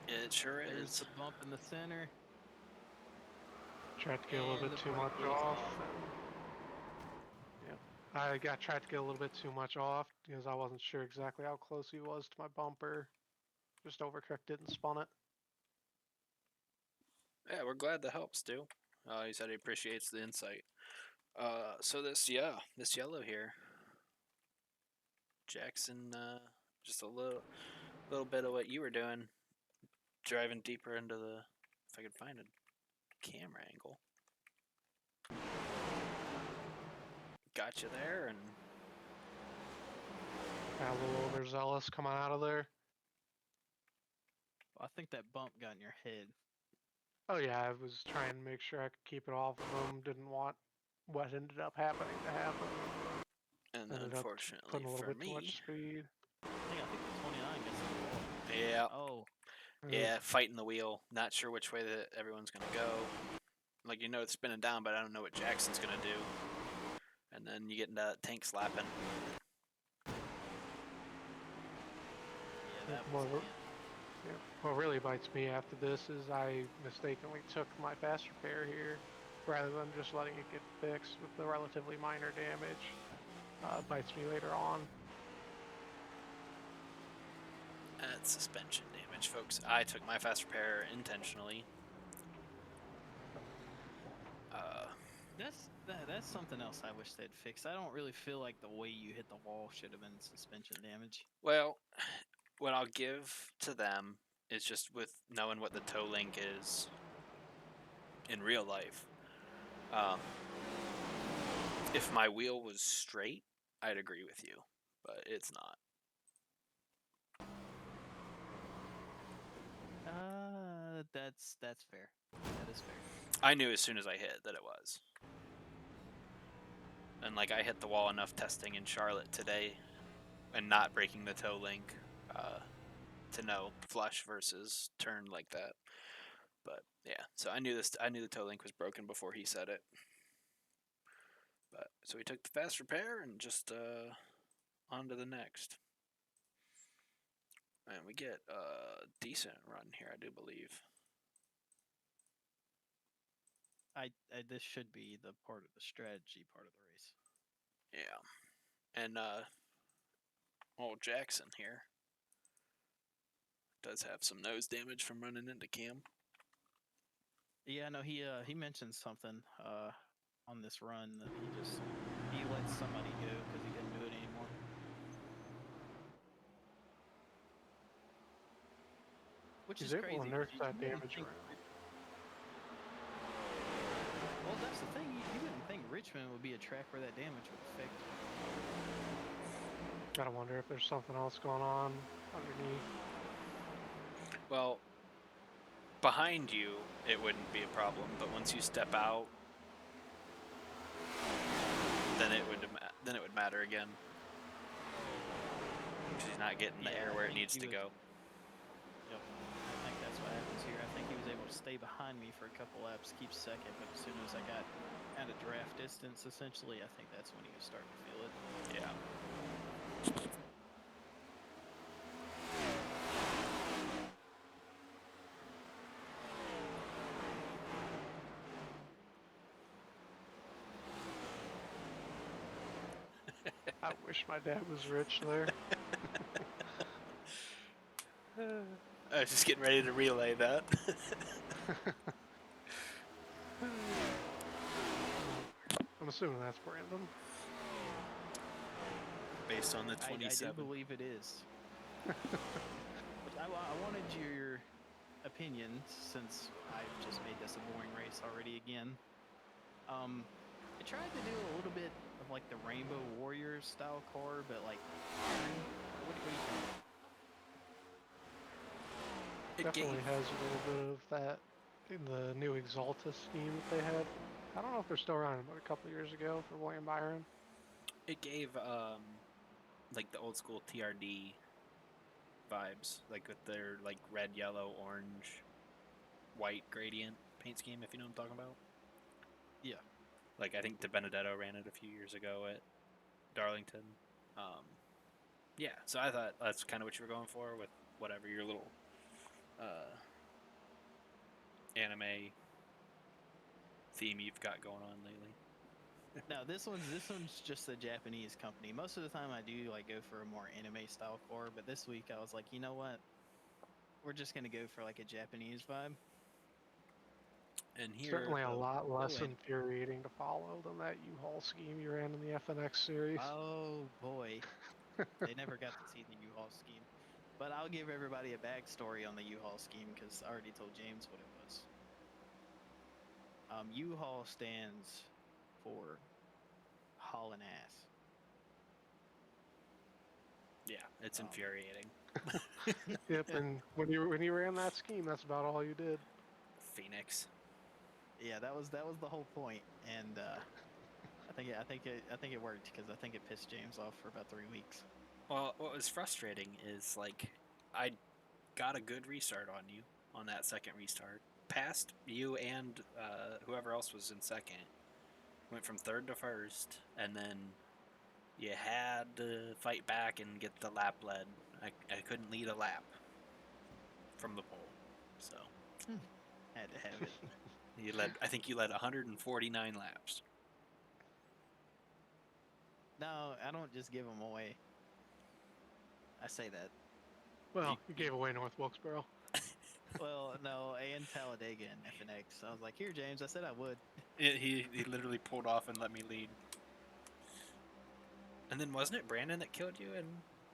It sure is. There's the bump in the center. Tried to get a little bit too much off. Yep. I tried to get a little bit too much off because I wasn't sure exactly how close he was to my bumper. Just overcooked it and spun it. Yeah, we're glad to help, Stu. He said he appreciates the insight. So this yellow here, Jackson, just a little bit of what you were doing, driving deeper into the, if I could find a camera angle. Got you there, and Got a little overzealous coming out of there. I think that bump got in your head. Oh yeah, I was trying to make sure I could keep it off of them. Didn't want what ended up happening to happen. And Ended up unfortunately putting a little for bit too me, much speed. I think the 29 gets the wall. yeah, Oh, yeah, fighting the wheel. Not sure which way that everyone's gonna go. Like it's spinning down, but I don't know what Jackson's gonna do. And then you get into that tank slapping. yeah, that was Well, it. yeah. What really bites me after this is I mistakenly took my fast repair here, rather than just letting it get fixed with the relatively minor damage. Bites me later on. That's suspension damage, folks. I took my fast repair intentionally. That's something else I wish they'd fix. I don't really feel like the way you hit the wall should have been suspension damage. Well, what I'll give to them is just with knowing what the toe link is in real life. If my wheel was straight, I'd agree with you, but it's not. That's fair. That is fair. I knew as soon as I hit that it was. And like I hit the wall enough testing in Charlotte today and not breaking the toe link to know flush versus turn like that. But yeah, so I knew the toe link was broken before he said it. But so we took the fast repair and just on to the next. And we get a decent run here, I do believe. This should be the part of the strategy part of the race. Yeah. And old Jackson here does have some nose damage from running into Cam. Yeah, no, he mentioned something on this run that he let somebody go because he couldn't do it anymore. Which He's is able crazy. to nerf 'Cause that you wouldn't damage think, around. well, that's the thing. You wouldn't think Richmond would be a track where that damage would affect. Gotta wonder if there's something else going on underneath. Well, behind you, it wouldn't be a problem, but once you step out, then it would matter again. Because he's not getting the Yeah, air I where it think needs he to was- go. Yep. I think that's what happens here. I think he was able to stay behind me for a couple laps, keep second, but as soon as I got out of draft distance, essentially, I think that's when he was starting to feel it. Yeah. I wish my dad was rich there. I was just getting ready to relay that. I'm assuming that's Brandon. Based on the I 27. do believe it is. I wanted your opinion since I've just made this a boring race already again. I tried to do a little bit of like the Rainbow Warriors style car, but like iron. What do you think? It Definitely gave, has a little bit of that in the new Exalta scheme that they had. I don't know if they're still around, but a couple years ago for William Byron. it gave like the old school TRD vibes, like with their like red, yellow, orange, white gradient paint scheme, if you know what I'm talking about. Yeah. Like I think De Benedetto ran it a few years ago at Darlington. Yeah, so I thought that's kind of what you were going for with whatever your little anime theme you've got going on lately. No, this one's just a Japanese company. Most of the time I do like go for a more anime style core, but this week I was like, you know what? We're just gonna go for like a Japanese vibe. And here, Certainly a lot less and- infuriating to follow than that U-Haul scheme you ran in the FNX series. Oh boy, they never got to see the U-Haul scheme. But I'll give everybody a backstory on the U-Haul scheme because I already told James what it was. U-Haul stands for hauling ass. yeah, it's Um, infuriating. Yep, and when you ran that scheme, that's about all you did. Phoenix. Yeah, that was the whole point, and I think it worked because I think it pissed James off for about 3 weeks. Well, what was frustrating is like I got a good restart on you on that second restart, passed you and whoever else was in second. Went from third to first, and then you had to fight back and get the lap led. I couldn't lead a lap from the pole, so Had to have it. you led. I think you led 149 laps. No, I don't just give them away. I say that. Well, you gave away North Wilkesboro. Well, no, and Talladega and FNX. I was like, here, James. I said I would. He literally pulled off and let me lead. And then wasn't it Brandon that killed you in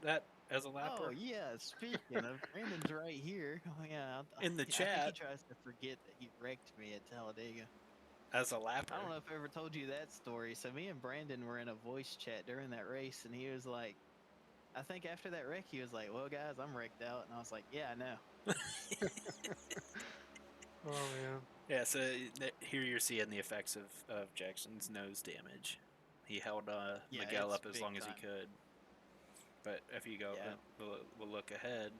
that as a lapper? Oh yeah. Speaking of, Brandon's right here. Oh yeah. In the I think chat. he tries to forget that he wrecked me at Talladega. As a lapper. I don't know if I ever told you that story. So me and Brandon were in a voice chat during that race, and he was like, I think after that wreck, he was like, "Well, guys, I'm wrecked out," and I was like, "Yeah, I know." Oh man. Yeah, so here you're seeing the effects of Jackson's nose damage. He held Yeah, Miguel it's up as big long as he time. could. But if you go, Yeah. we'll look ahead.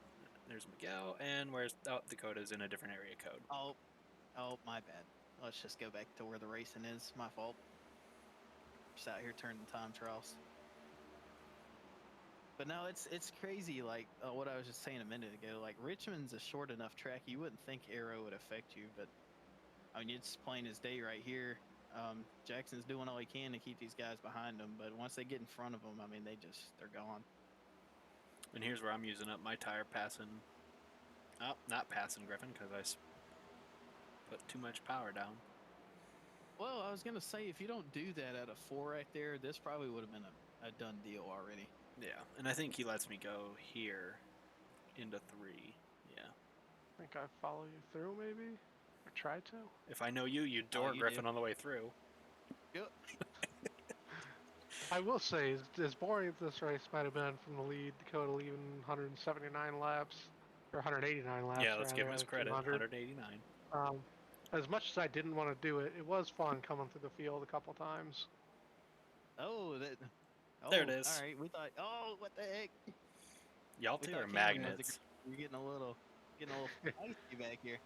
There's Miguel, and where's Dakota's in a different area code. Oh, my bad. Let's just go back to where the racing is. My fault. Just out here turning time trials. But no, it's crazy. Like what I was just saying a minute ago. Like Richmond's a short enough track, you wouldn't think aero would affect you, but I mean it's plain as day right here. Jackson's doing all he can to keep these guys behind him, but once they get in front of them, I mean they're gone. And here's where I'm using up my tire passing. Oh, not passing Griffin because I put too much power down. Well, I was gonna say if you don't do that at a 4 right there, this probably would have been a done deal already. Yeah, and I think he lets me go here into 3. Yeah. I think I follow you through, maybe, or try to. If I know you, you'd door you Griffin do. on the way through. Yep. I will say, as boring as this race might have been from the lead, Dakota leaving 179 laps, or 189 laps, Yeah, let's give him rather, his out of credit. 200. 189. As much as I didn't want to do it, it was fun coming through the field a couple times. Oh, that. Oh, There it is. All right, we thought. Oh, what the heck? Y'all We two thought are Camron was magnets. We're getting a little feisty back here.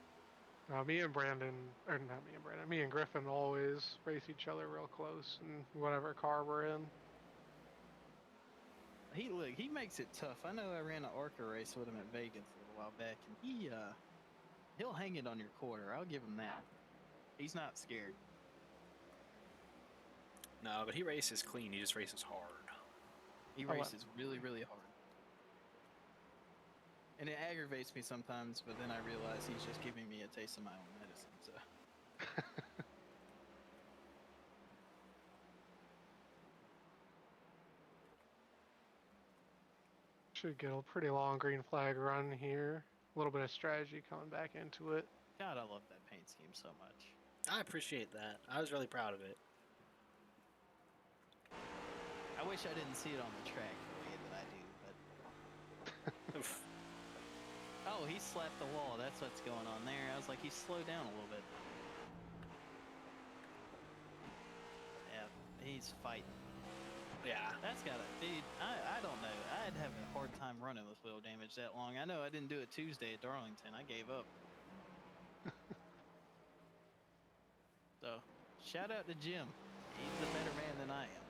Me and Brandon, or not me and Brandon, me and Griffin always race each other real close in whatever car we're in. He makes it tough. I know I ran an ARCA race with him at Vegas a little while back, and he'll hang it on your quarter. I'll give him that. He's not scared. No, but he races clean. He just races hard. He races really, really hard. And it aggravates me sometimes, but then I realize he's just giving me a taste of my own medicine. So Should get a pretty long green flag run here. A little bit of strategy coming back into it. God, I love that paint scheme so much. I appreciate that. I was really proud of it. I wish I didn't see it on the track the way that I do, but oh, he slapped the wall. That's what's going on there. I was like, he slowed down a little bit. Yeah, he's fighting. Yeah. That's gotta, dude. I don't know. I'd have a hard time running with wheel damage that long. I know I didn't do it Tuesday at Darlington. I gave up. So, shout out to Jim. He's a better man than I am.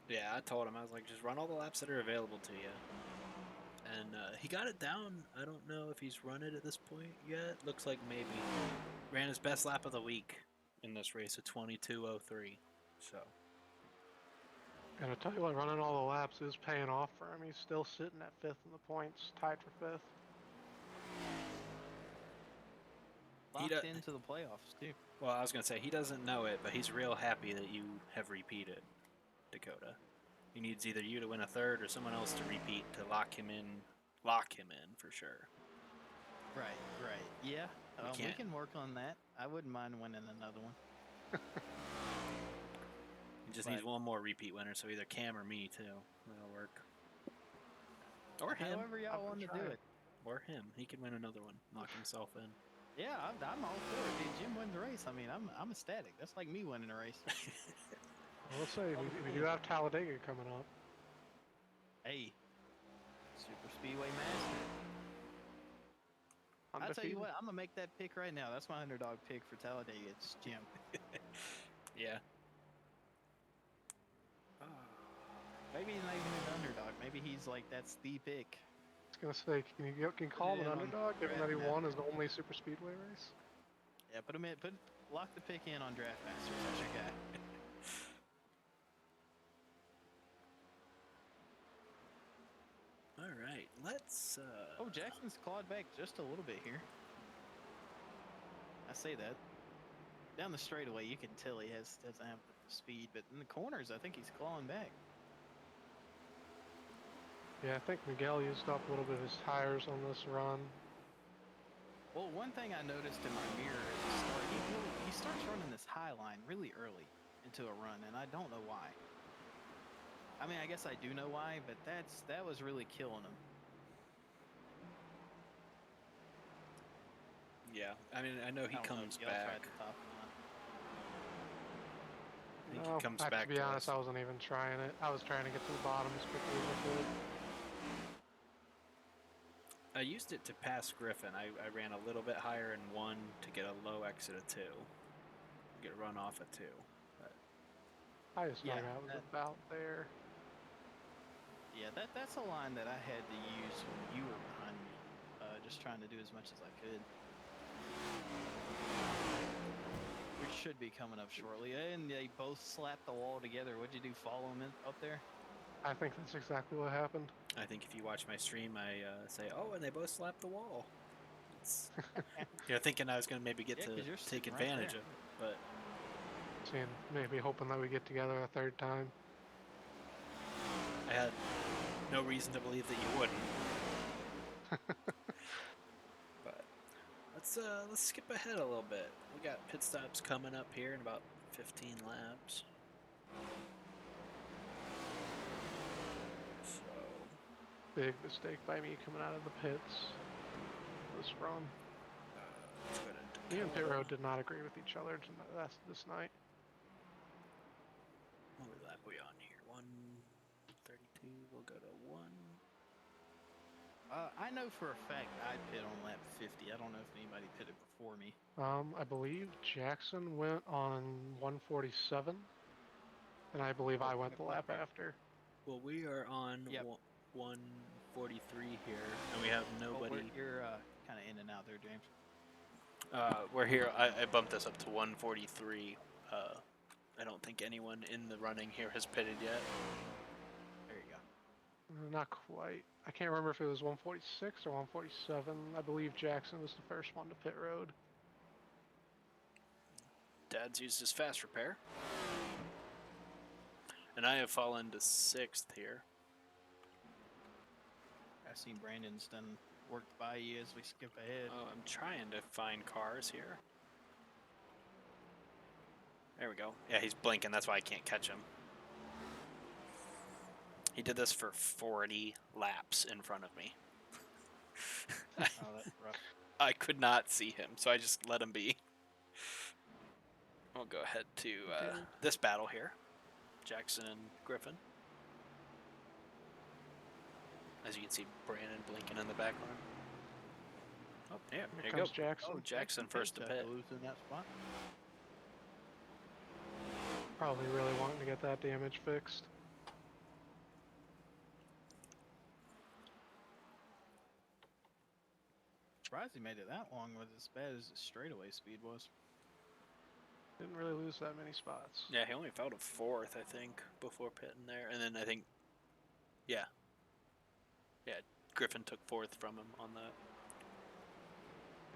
Yeah, I told him, I was like, just run all the laps that are available to you. And he got it down. I don't know if he's run it at this point yet. Looks like maybe. Ran his best lap of the week in this race at 22:03. So. And I tell you what, running all the laps is paying off for him. He's still sitting at 5th in the points, tied for 5th. Locked into the playoffs, too. Well, I was going to say, he doesn't know it, but he's real happy that you have repeated, Dakota. He needs either you to win a third or someone else to repeat to lock him in for sure. Right. Yeah, we can work on that. I wouldn't mind winning another one. He just needs one more repeat winner, so either Cam or me, too. That'll work. Or him. However y'all want to do it. Or him. He could win another one, knock himself in. Yeah, I'm all for it. Dude, Jim wins the race. I mean, I'm ecstatic. That's like me winning a race. I will say, we do have Talladega coming up. Hey, super speedway master. I'll tell you Undefeated. what, I'm gonna make that pick right now. That's my underdog pick for Talladega. It's Jim. Yeah. Maybe he's not even an underdog. Maybe he's like that's the pick. I was gonna say, can you call him it an in on underdog, given that he Draft won his only super speedway race? Yeah, lock the pick in on Draft Masters. That's your guy. All right, let's. Oh, Jackson's clawed back just a little bit here. I say that. Down the straightaway, you can tell he doesn't have the speed, but in the corners, I think he's clawing back. Yeah, I think Miguel used up a little bit of his tires on this run. Well, one thing I noticed in my mirror at the start, he starts running this high line really early into a run, and I don't know why. I mean, I guess I do know why, but that was really killing him. Yeah, I mean, I know he I don't know comes if y'all tried back. the top or not. I think No, he comes back to be honest, us. I wasn't even trying it. I was trying to get to the bottom as quickly as I could. I used it to pass Griffin. I ran a little bit higher in 1 to get a low exit of 2. Get a run off of 2. But Highest Yeah, I got was about there. Yeah, that's a line that I had to use when you were behind me, just trying to do as much as I could. Which should be coming up shortly, and they both slapped the wall together. What'd you do, follow them up there? I think that's exactly what happened. I think if you watch my stream, I say, "Oh, and they both slapped the wall." It's, thinking I was going to maybe get Yeah, 'cause to you're take sitting right advantage there. of it, but Seeing, maybe hoping that we get together a third time. I had no reason to believe that you wouldn't. But let's skip ahead a little bit. We got pit stops coming up here in about 15 laps. So Big mistake by me coming out of the pits. This run. let's go to Me and Pit Dakota. Road did not agree with each other this night. What lap are we on here? 132. We'll go to 1. I know for a fact I pit on lap 50. I don't know if anybody pitted before me. I believe Jackson went on 147, and I believe I went the lap after. Well, we are on Yep. 143 here, and we have nobody. You're kind of in and out there, James. We're here. I bumped this up to 143. I don't think anyone in the running here has pitted yet. There you go. Not quite. I can't remember if it was 146 or 147. I believe Jackson was the first one to pit road. Dad's used his fast repair. And I have fallen to 6th here. I seen Brandon's done worked by you as we skip ahead. Oh, I'm trying to find cars here. There we go. Yeah, he's blinking. That's why I can't catch him. He did this for 40 laps in front of me. Oh, that's rough. I could not see him, so I just let him be. We'll go ahead to this battle here. Jackson and Griffin. As you can see, Brandon blinking in the background. Oh, yeah, there you go. Jackson. Oh, Jackson first to pit. In that spot. Probably really wanting to get that damage fixed. Surprised he made it that long with as bad as his straightaway speed was. Didn't really lose that many spots. Yeah, he only fell to 4th, I think, before pitting there. And then I think, yeah, Griffin took 4th from him on that.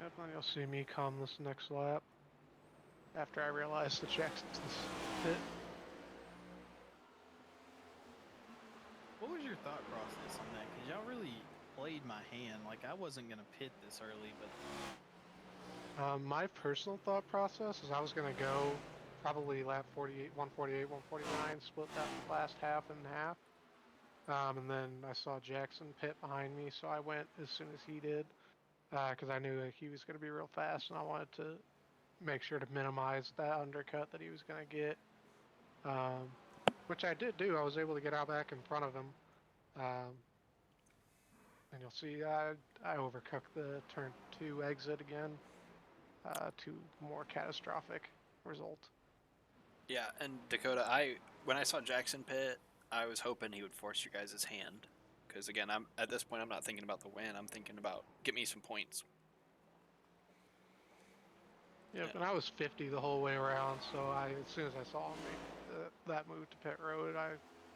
Yep, and you'll see me come this next lap. After I realized that Jackson's pit. What was your thought process on that? Because y'all really played my hand. Like, I wasn't going to pit this early, but... My personal thought process is I was going to go probably lap 48, 148, 149, split that last half in half. And then I saw Jackson pit behind me, so I went as soon as he did. because I knew that he was going to be real fast, and I wanted to make sure to minimize that undercut that he was going to get, which I did do. I was able to get out back in front of him, and you'll see I overcooked the turn 2 exit again, to more catastrophic result. Yeah, and Dakota, when I saw Jackson pit, I was hoping he would force your guys' hand. Because again, at this point, I'm not thinking about the win. I'm thinking about get me some points. Yep, Yeah. and I was 50 the whole way around, so as soon as I saw him make that move to pit road, I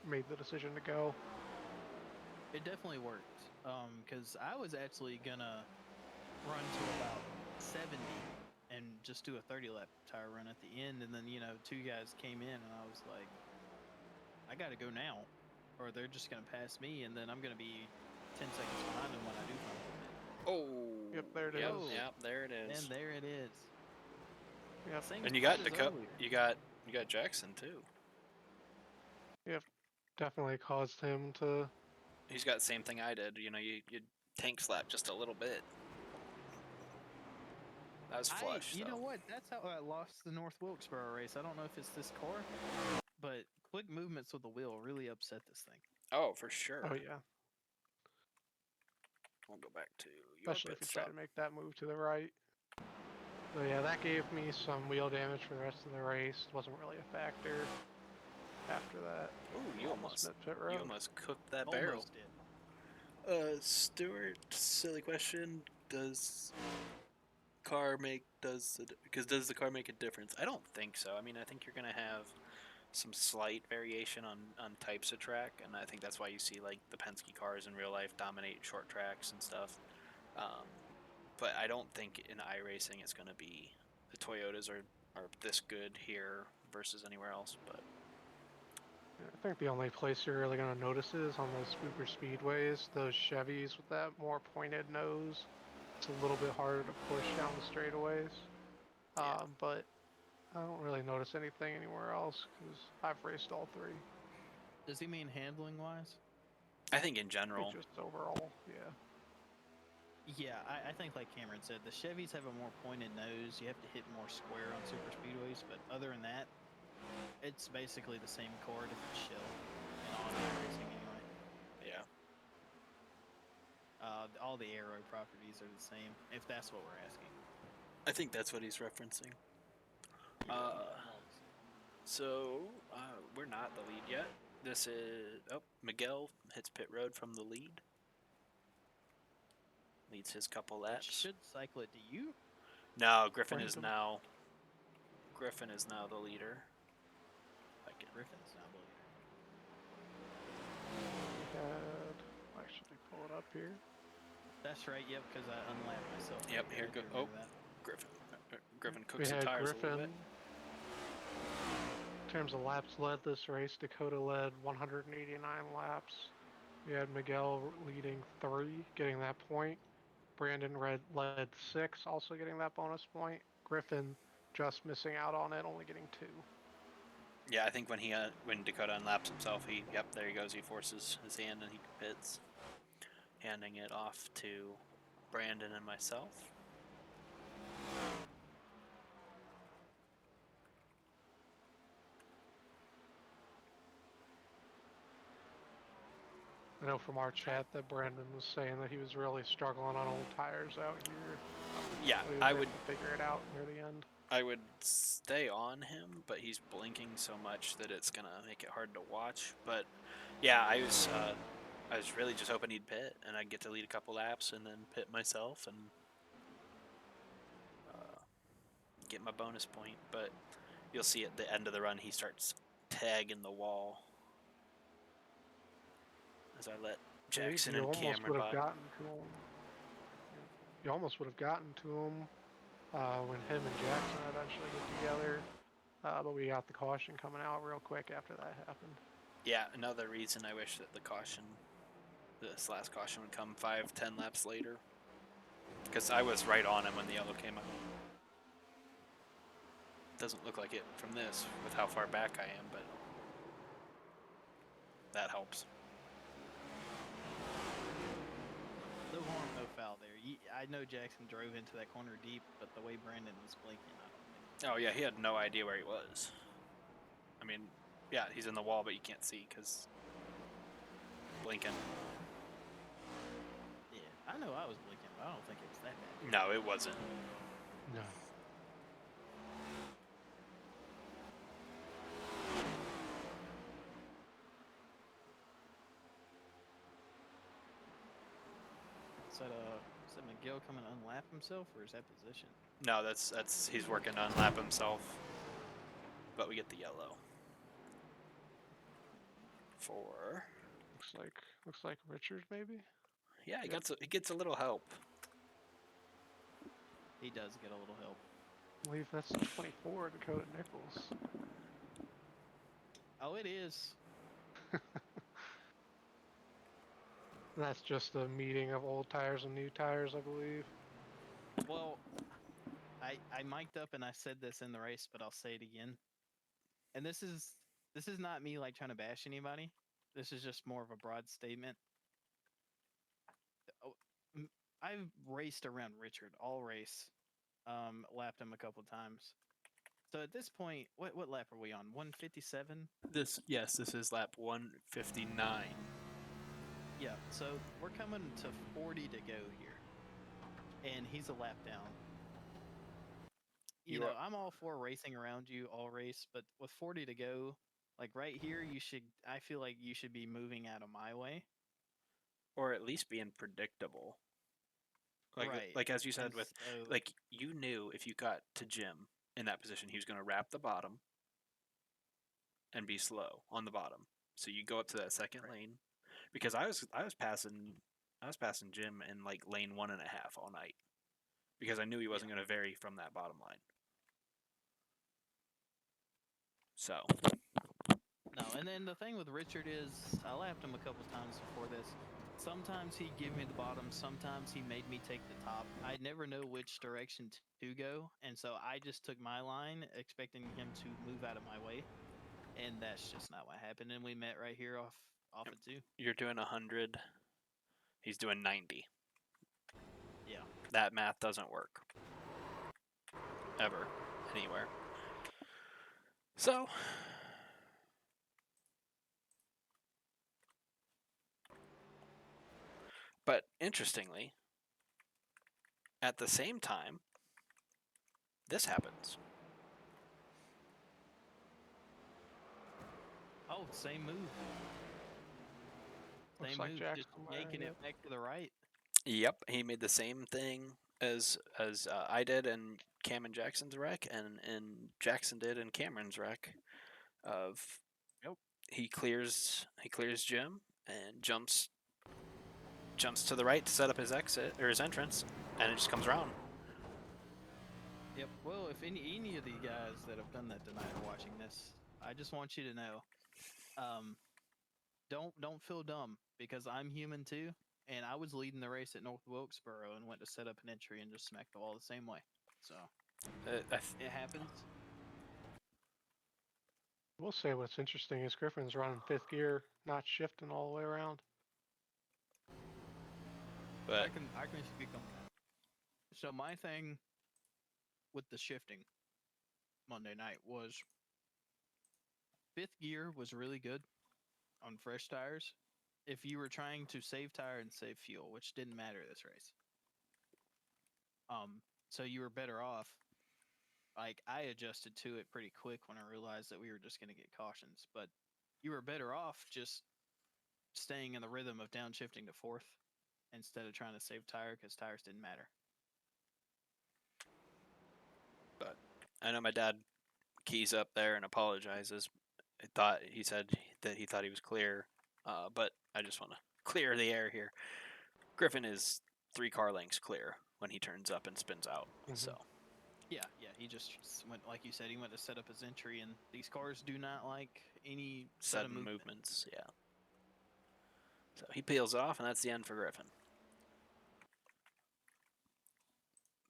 made the decision to go. It definitely worked. Because I was actually gonna run to about 70 and just do a 30 lap tire run at the end, and then 2 guys came in, and I was like, I gotta go now, or they're just gonna pass me, and then I'm gonna be 10 seconds behind them when I do come to pit. Oh. Yep, there it yep, is. Yep, there it is. And there it is. Yep. Same And you got spot as Dakota. earlier. You got Jackson too. Yep, definitely caused him to. He's got the same thing I did. You tank slap just a little bit. That was flush. You though. know what? That's how I lost the North Wilkesboro race. I don't know if it's this car, but quick movements with the wheel really upset this thing. Oh, for sure. Oh yeah. We'll go back to your Especially if pit you try stop. to make that move to the right. So yeah, that gave me some wheel damage for the rest of the race. It wasn't really a factor after that. Ooh, you almost met pit road. You almost cooked that barrel. Almost did. Stuart, silly question. Does the car make a difference? I don't think so. I mean, I think you're gonna have some slight variation on types of track, and I think that's why you see like the Penske cars in real life dominate short tracks and stuff. But I don't think in iRacing it's gonna be the Toyotas are this good here versus anywhere else. But I think the only place you're really going to notice is on those spooker speedways, those Chevys with that more pointed nose. It's a little bit harder to push down the straightaways. Yeah. But I don't really notice anything anywhere else because I've raced all 3. Does he mean handling wise? I think in general. Just overall, yeah. Yeah, I think like Cameron said, the Chevys have a more pointed nose. You have to hit more square on super speedways, but other than that, it's basically the same car, different shell in on racing anyway. Yeah. All the aero properties are the same, if that's what we're asking. I think that's what he's referencing. So we're not the lead yet. This is Miguel hits pit road from the lead. Leads his couple laps. Should cycle it to you? No, Griffin is Brandon. now the leader. Griffin's not the leader. I'll actually pull it up here. That's right. Yep, because I unlapped myself. Yep, I here do go. remember Oh, that. Griffin We cooks the had tires a Griffin. little bit. In terms of laps led this race, Dakota led 189 laps. We had Miguel leading 3, getting that point. Brandon led 6, also getting that bonus point. Griffin just missing out on it, only getting 2. Yeah, I think when Dakota unlaps himself, there he goes. He forces his hand and he pits, handing it off to Brandon and myself. I know from our chat that Brandon was saying that he was really struggling on old tires out here. Yeah, But he was I able would to figure it out near the end. I would stay on him, but he's blinking so much that it's gonna make it hard to watch. But yeah, I was really just hoping he'd pit, and I'd get to lead a couple laps and then pit myself and get my bonus point. But you'll see at the end of the run, he starts tagging the wall as I let Jackson and Cameron by. You almost would have gotten to him when him and Jackson eventually get together. But we got the caution coming out real quick after that happened. Yeah, another reason I wish that this last caution would come 5-10 laps later. Because I was right on him when the yellow came out. Doesn't look like it from this with how far back I am, but that helps. The harm, no foul there. I know Jackson drove into that corner deep, but the way Brandon was blinking, I don't think. Oh yeah, he had no idea where he was. I mean, yeah, he's in the wall, but you can't see because blinking. Yeah, I know I was blinking, but I don't think it was that bad. No, it wasn't. No. Is that McGill coming to unlap himself, or is that position? No, that's he's working to unlap himself. But we get the yellow. 4. Looks like Richard maybe. Yeah, he Yep. gets a little help. He does get a little help. I believe that's 24, Dakota Nichols. Oh, it is. That's just a meeting of old tires and new tires, I believe. Well, I mic'd up and I said this in the race, but I'll say it again. And this is not me like trying to bash anybody. This is just more of a broad statement. I've raced around Richard all race, lapped him a couple times. So at this point, what lap are we on? 157. This is lap 159. Yeah. So we're coming to 40 to go here, and he's a lap down. You know, I'm all for racing around you all race, but with 40 to go, like right here, I feel like you should be moving out of my way. Or at least being predictable. Like as you said, like you knew if you got to Jim in that position, he was going to wrap the bottom and be slow on the bottom. So you go up to that second lane, because I was passing Jim in like lane 1.5 all night, because I knew he wasn't going to vary from that bottom line. So. No, and then the thing with Richard is, I lapped him a couple times before this. Sometimes he'd give me the bottom, sometimes he made me take the top. I never know which direction to go, and so I just took my line, expecting him to move out of my way, and that's just not what happened. And we met right here off of 2. You're doing 100. He's doing 90. Yeah. That math doesn't work. Ever. Anywhere. So. But interestingly, at the same time, this happens. Oh, same move. Looks Same like move, Jackson just yanking it back to the right. Yep, he made the same thing as I did in Cam and Jackson's wreck, and Jackson did in Cameron's wreck. He clears Jim and jumps to the right to set up his exit or his entrance, and it just comes around. Yep. Well, if any of the guys that have done that tonight are watching this, I just want you to know, don't feel dumb, because I'm human too, and I was leading the race at North Wilkesboro and went to set up an entry and just smacked the wall the same way. So it happens. I will say what's interesting is Griffin's running 5th gear, not shifting all the way around. But I can speak on that. So my thing with the shifting Monday night was 5th gear was really good on fresh tires if you were trying to save tire and save fuel, which didn't matter this race. So you were better off. Like, I adjusted to it pretty quick when I realized that we were just going to get cautions, but you were better off just staying in the rhythm of downshifting to 4th instead of trying to save tire, because tires didn't matter. But I know my dad keys up there and apologizes. He said that he thought he was clear, but I just want to clear the air here. Griffin is 3 car lengths clear when he turns up and spins out. So. Yeah, he just went, like you said, he went to set up his entry, and these cars do not like any sudden movements. Yeah. So he peels off, and that's the end for Griffin.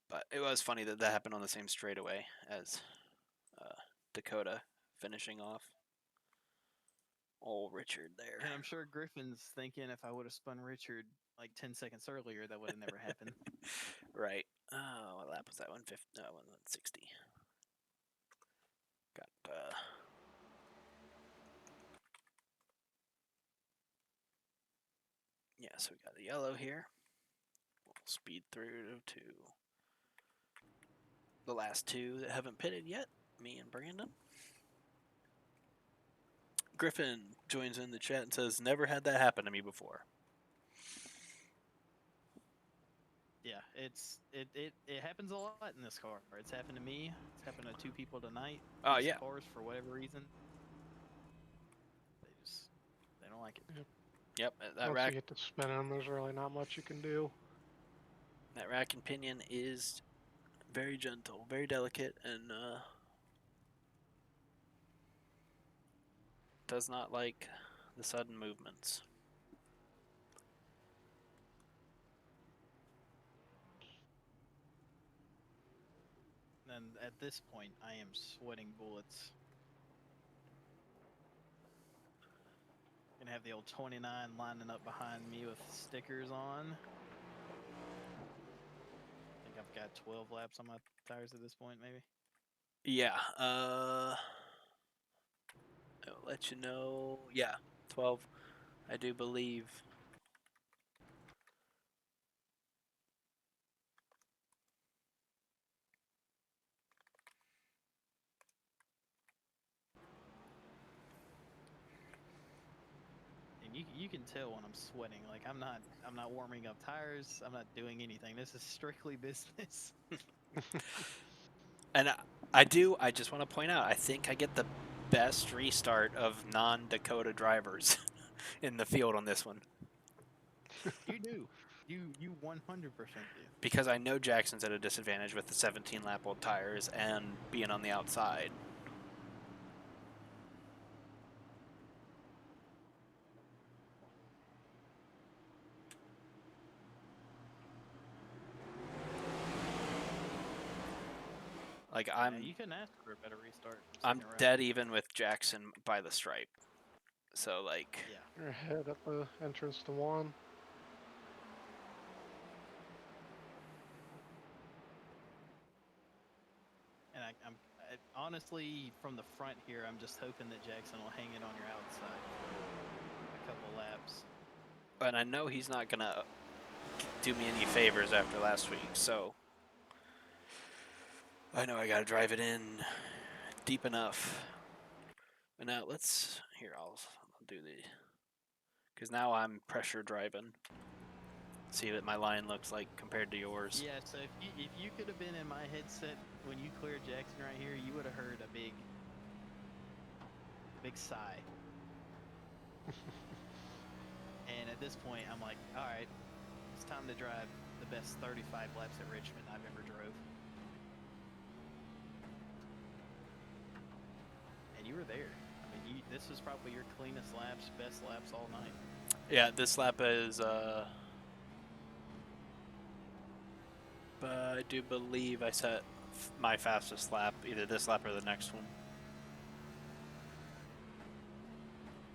But it was funny that happened on the same straightaway as Dakota finishing off. Old Richard there. And I'm sure Griffin's thinking, if I would have spun Richard like 10 seconds earlier, that would have never happened. Right. Oh, what lap was that? 150? No, 160. Got yeah, so we got the yellow here. We'll speed through to the last two that haven't pitted yet, me and Brandon. Griffin joins in the chat and says, never had that happen to me before. Yeah, it happens a lot in this car. It's happened to me. It's happened to 2 people tonight. Oh, These yeah. cars, for whatever reason, they don't like it. Yep, that Once rack, you get to spin them, there's really not much you can do. that rack and pinion is very gentle, very delicate, and does not like the sudden movements. And at this point, I am sweating bullets. Gonna have the old 29 lining up behind me with stickers on. I think I've got 12 laps on my tires at this point, maybe. Yeah, I'll let you know. Yeah, 12, I do believe. And you can tell when I'm sweating. Like I'm not warming up tires. I'm not doing anything. This is strictly business. And I just want to point out, I think I get the best restart of non-Dakota drivers in the field on this one. You do. You 100% do. Because I know Jackson's at a disadvantage with the 17-lap-old tires and being on the outside. Like Yeah, you couldn't ask for a better restart. I'm second round. dead even with Jackson by the stripe. So like Yeah. You're ahead at the entrance to 1. And honestly, from the front here, I'm just hoping that Jackson will hang it on your outside for a couple laps. and I know he's not gonna do me any favors after last week, so I know I gotta drive it in deep enough. But now I'll do the, because now I'm pressure driving. See what my line looks like compared to yours. Yeah, so if you could have been in my headset when you cleared Jackson right here, you would have heard a big sigh. And at this point, I'm like, all right, it's time to drive the best 35 laps at Richmond I've ever drove. And you were there. I mean, this was probably your cleanest laps, best laps all night. Yeah, this lap is I do believe I set my fastest lap, either this lap or the next one.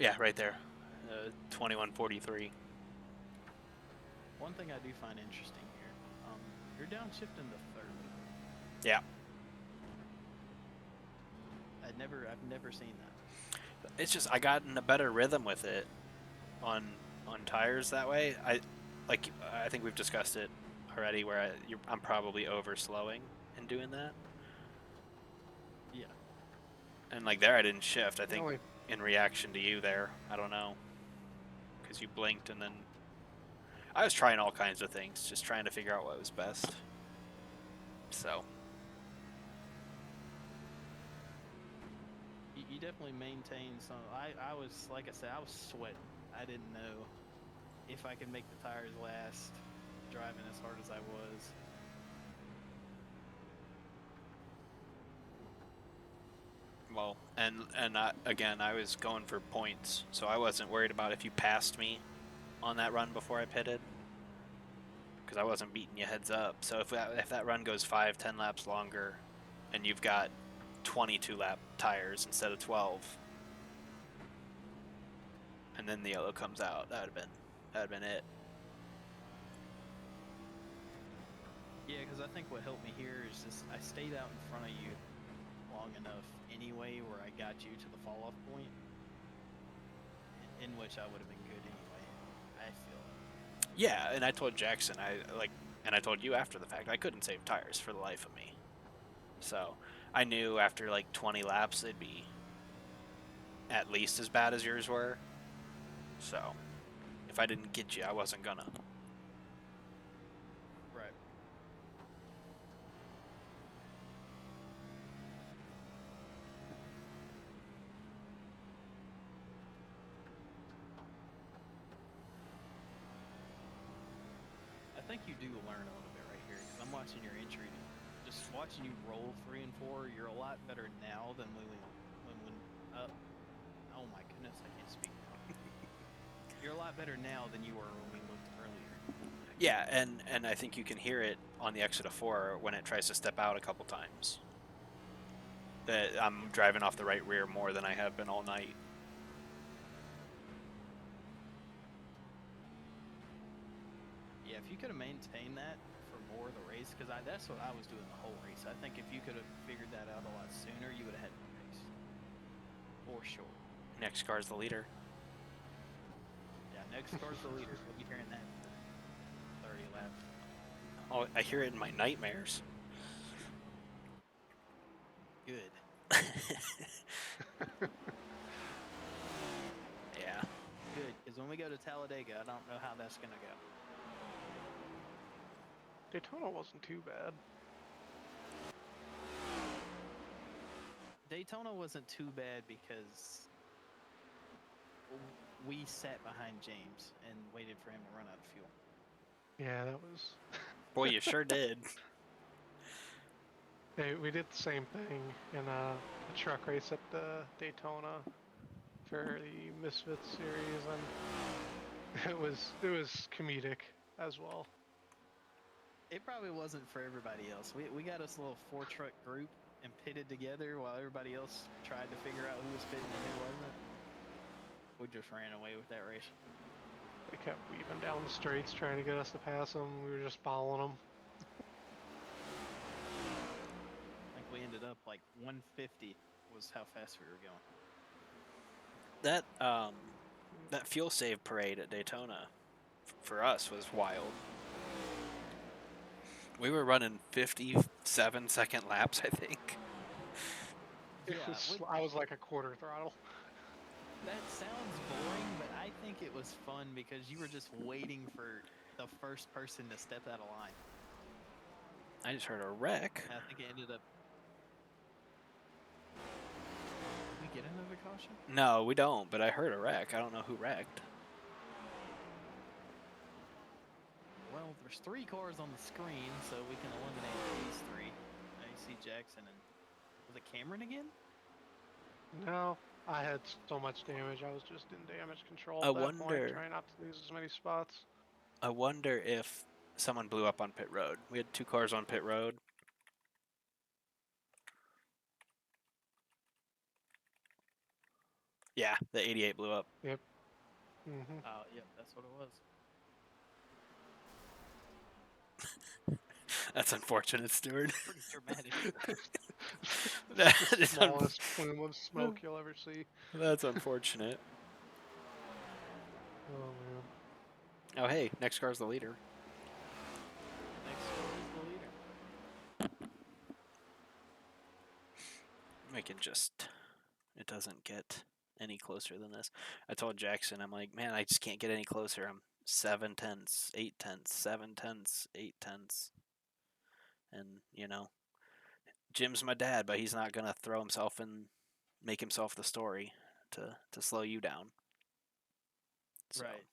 Yeah, right there, 21:43. One thing I do find interesting here, you're downshifting to third. Yeah. I've never seen that. It's just I got in a better rhythm with it on tires that way. I think we've discussed it already, where I'm probably over slowing and doing that. Yeah. And like there, I didn't shift. I think Really? in reaction to you there. I don't know, because you blinked and then I was trying all kinds of things, just trying to figure out what was best. So. You definitely maintained some. I was, like I said, I was sweating. I didn't know if I could make the tires last driving as hard as I was. Well, and I was going for points, so I wasn't worried about if you passed me on that run before I pitted, because I wasn't beating you heads up. So if that run goes 5-10 laps longer, and you've got 22 lap tires instead of 12, and then the yellow comes out, that'd have been it. Yeah, because I think what helped me here is just I stayed out in front of you long enough anyway, where I got you to the fall off point, in which I would have been good anyway. I feel like. Yeah, and I told Jackson, and I told you after the fact, I couldn't save tires for the life of me. So I knew after like 20 laps, it'd be at least as bad as yours were. So if I didn't get you, I wasn't gonna. Right. I think you do learn a little bit right here, because I'm watching your entry. Just watching you roll 3 and 4, you're a lot better now than when oh my goodness, I can't speak now. You're a lot better now than you were when we looked earlier. Yeah, and I think you can hear it on the exit of 4 when it tries to step out a couple times. That I'm driving off the right rear more than I have been all night. Yeah, if you could have maintained that for more of the race, because that's what I was doing the whole race. I think if you could have figured that out a lot sooner, you would have had the race. For sure. Next car's the leader. Yeah, next car's the leader. We'll be hearing that for 30 laps. Oh, I hear it in my nightmares. Good. Yeah. Good, because when we go to Talladega, I don't know how that's going to go. Daytona wasn't too bad. Daytona wasn't too bad because we sat behind James and waited for him to run out of fuel. Yeah, that was. Boy, you sure did. Hey, we did the same thing in a truck race at the Daytona for the Misfits series, and it was comedic as well. It probably wasn't for everybody else. We got us a little 4-truck group and pitted together while everybody else tried to figure out who was pitting and who wasn't. We just ran away with that race. They kept weaving down the straights trying to get us to pass them. We were just following them. I think we ended up like 150 was how fast we were going. That fuel save parade at Daytona for us was wild. We were running 57-second laps, I think. I was like a quarter throttle. That sounds boring, but I think it was fun because you were just waiting for the first person to step out of line. I just heard a wreck. And I think it ended up. Did we get another caution? No, we don't, but I heard a wreck. I don't know who wrecked. Well, there's 3 cars on the screen, so we can eliminate these 3. Now you see Jackson and... Was it Camron again? No, I had so much damage. I was just in damage control I at that wonder- point, trying not to lose as many spots. I wonder if someone blew up on pit road. We had 2 cars on pit road. Yeah, the 88 blew up. Mm-hmm. Oh, yep, that's what it was. That's unfortunate, Stuart. Pretty dramatic. That The is smallest plume of smoke you'll ever see. That's unfortunate. Oh man. Oh, hey, next car's the leader. Next car is the leader. We can just... It doesn't get any closer than this. I told Jackson, I'm like, man, I just can't get any closer. I'm 7 tenths, 8 tenths, 7 tenths, 8 tenths. And, you know, Jim's my dad, but he's not going to throw himself and make himself the story to slow you down. So. Right.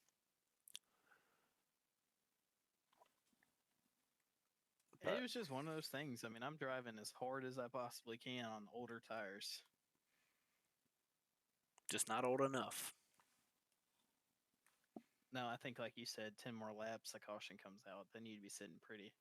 But It was just one of those things. I mean, I'm driving as hard as I possibly can on older tires. just not old enough. No, I think, like you said, 10 more laps, the caution comes out. Then you'd be sitting pretty.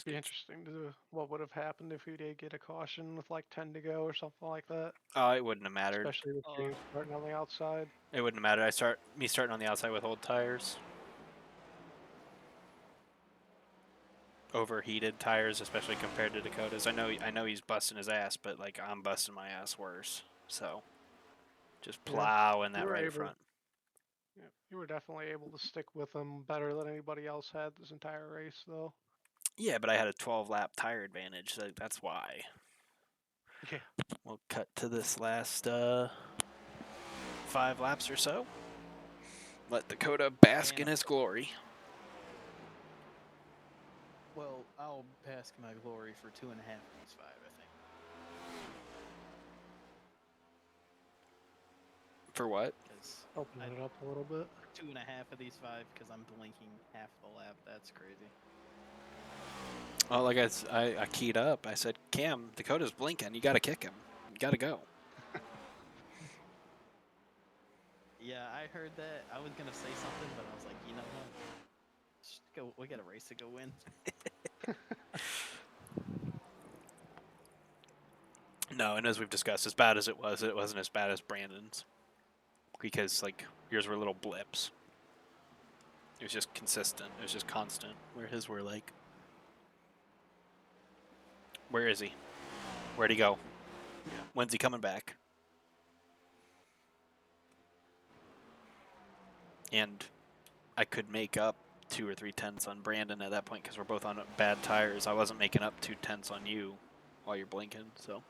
Be interesting to what would have happened if we did get a caution with like 10 to go or something like that. Oh, it wouldn't have mattered. Especially with James starting on the outside. It wouldn't have mattered. Me starting on the outside with old tires. Overheated tires, especially compared to Dakota's. I know he's busting his ass, but like I'm busting my ass worse. So just plowing that right front. Yeah, you were definitely able to stick with them better than anybody else had this entire race, though. Yeah, but I had a 12-lap tire advantage, so that's why. Yeah. We'll cut to this last 5 laps or so. Let Dakota bask in his glory. Well, I'll bask my glory for 2.5 of these 5, I think. For what? Opening it up a little bit. 2.5 of these 5 because I'm blinking half the lap. That's crazy. Oh, like I keyed up. I said, Cam, Dakota's blinking. You got to kick him. You got to go. Yeah, I heard that. I was gonna say something, but I was like, you know what? Just go. We got a race to go win. No, and as we've discussed, as bad as it wasn't as bad as Brandon's. Because, like, yours were little blips. It was just consistent. It was just constant. Where his were, like... Where is he? Where'd he go? When's he coming back? And I could make up 2 or 3 tenths on Brandon at that point because we're both on bad tires. I wasn't making up 2 tenths on you while you're blinking, so...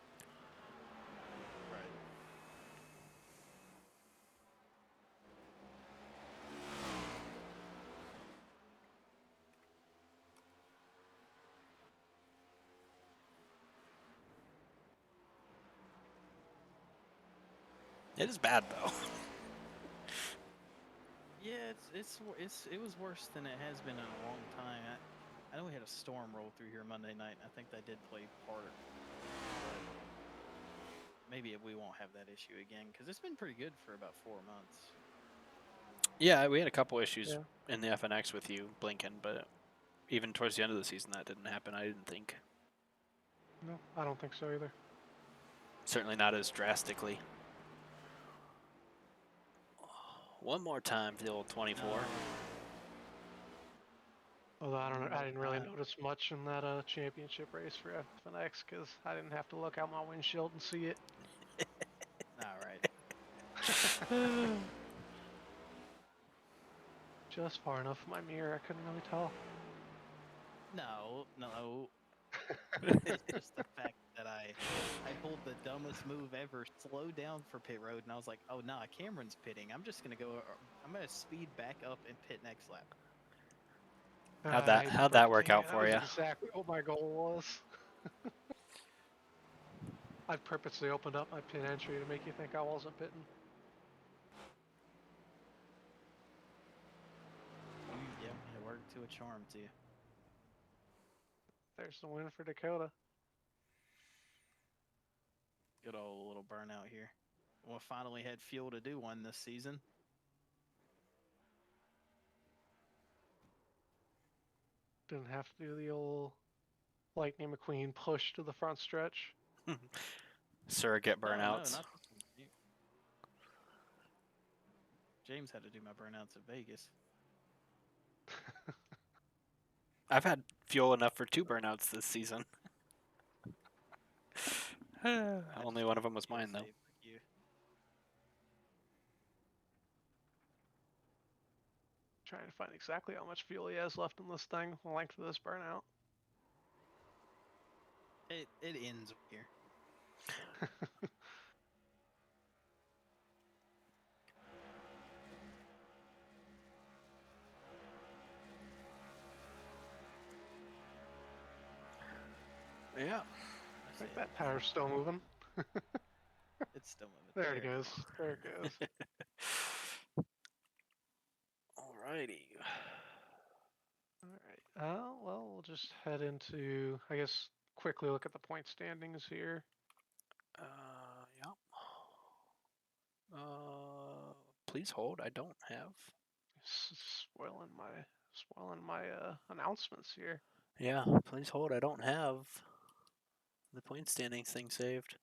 It is bad though. Yeah, it was worse than it has been in a long time. I know we had a storm roll through here Monday night. I think that did play part. But maybe we won't have that issue again because it's been pretty good for about 4 months. Yeah, we had a couple issues in the FNX with you blinking, but even towards the end of the season that didn't happen, I didn't think. No, I don't think so either. Certainly not as drastically. One more time for the old 24. Although I didn't really notice much in that championship race for FNX because I didn't have to look out my windshield and see it. All right. Just far enough from my mirror, I couldn't really tell. No. It's just the fact that I pulled the dumbest move ever. Slow down for pit road, and I was like, oh nah, Cameron's pitting. I'm just gonna go. I'm gonna speed back up and pit next lap. How'd that work out for you? That's exactly what my goal was. I purposely opened up my pit entry to make you think I wasn't pitting. Yeah, it worked to a charm to you. There's the win for Dakota. Good old little burnout here. We finally had fuel to do one this season. Didn't have to do the old Lightning McQueen push to the front stretch. Surrogate burnouts. No, not this one. James had to do my burnouts at Vegas. I've had fuel enough for 2 burnouts this season. Only one of them was mine, though. Trying to find exactly how much fuel he has left in this thing, the length of this burnout. It ends here. Yeah. I think that tire's still moving. It's still moving. There it goes. There it goes. Alrighty. Alright. Well, we'll just head into, I guess, quickly look at the point standings here. Yeah. Please hold. I don't have. Spoiling my announcements here. Yeah, please hold. I don't have the point standings thing saved.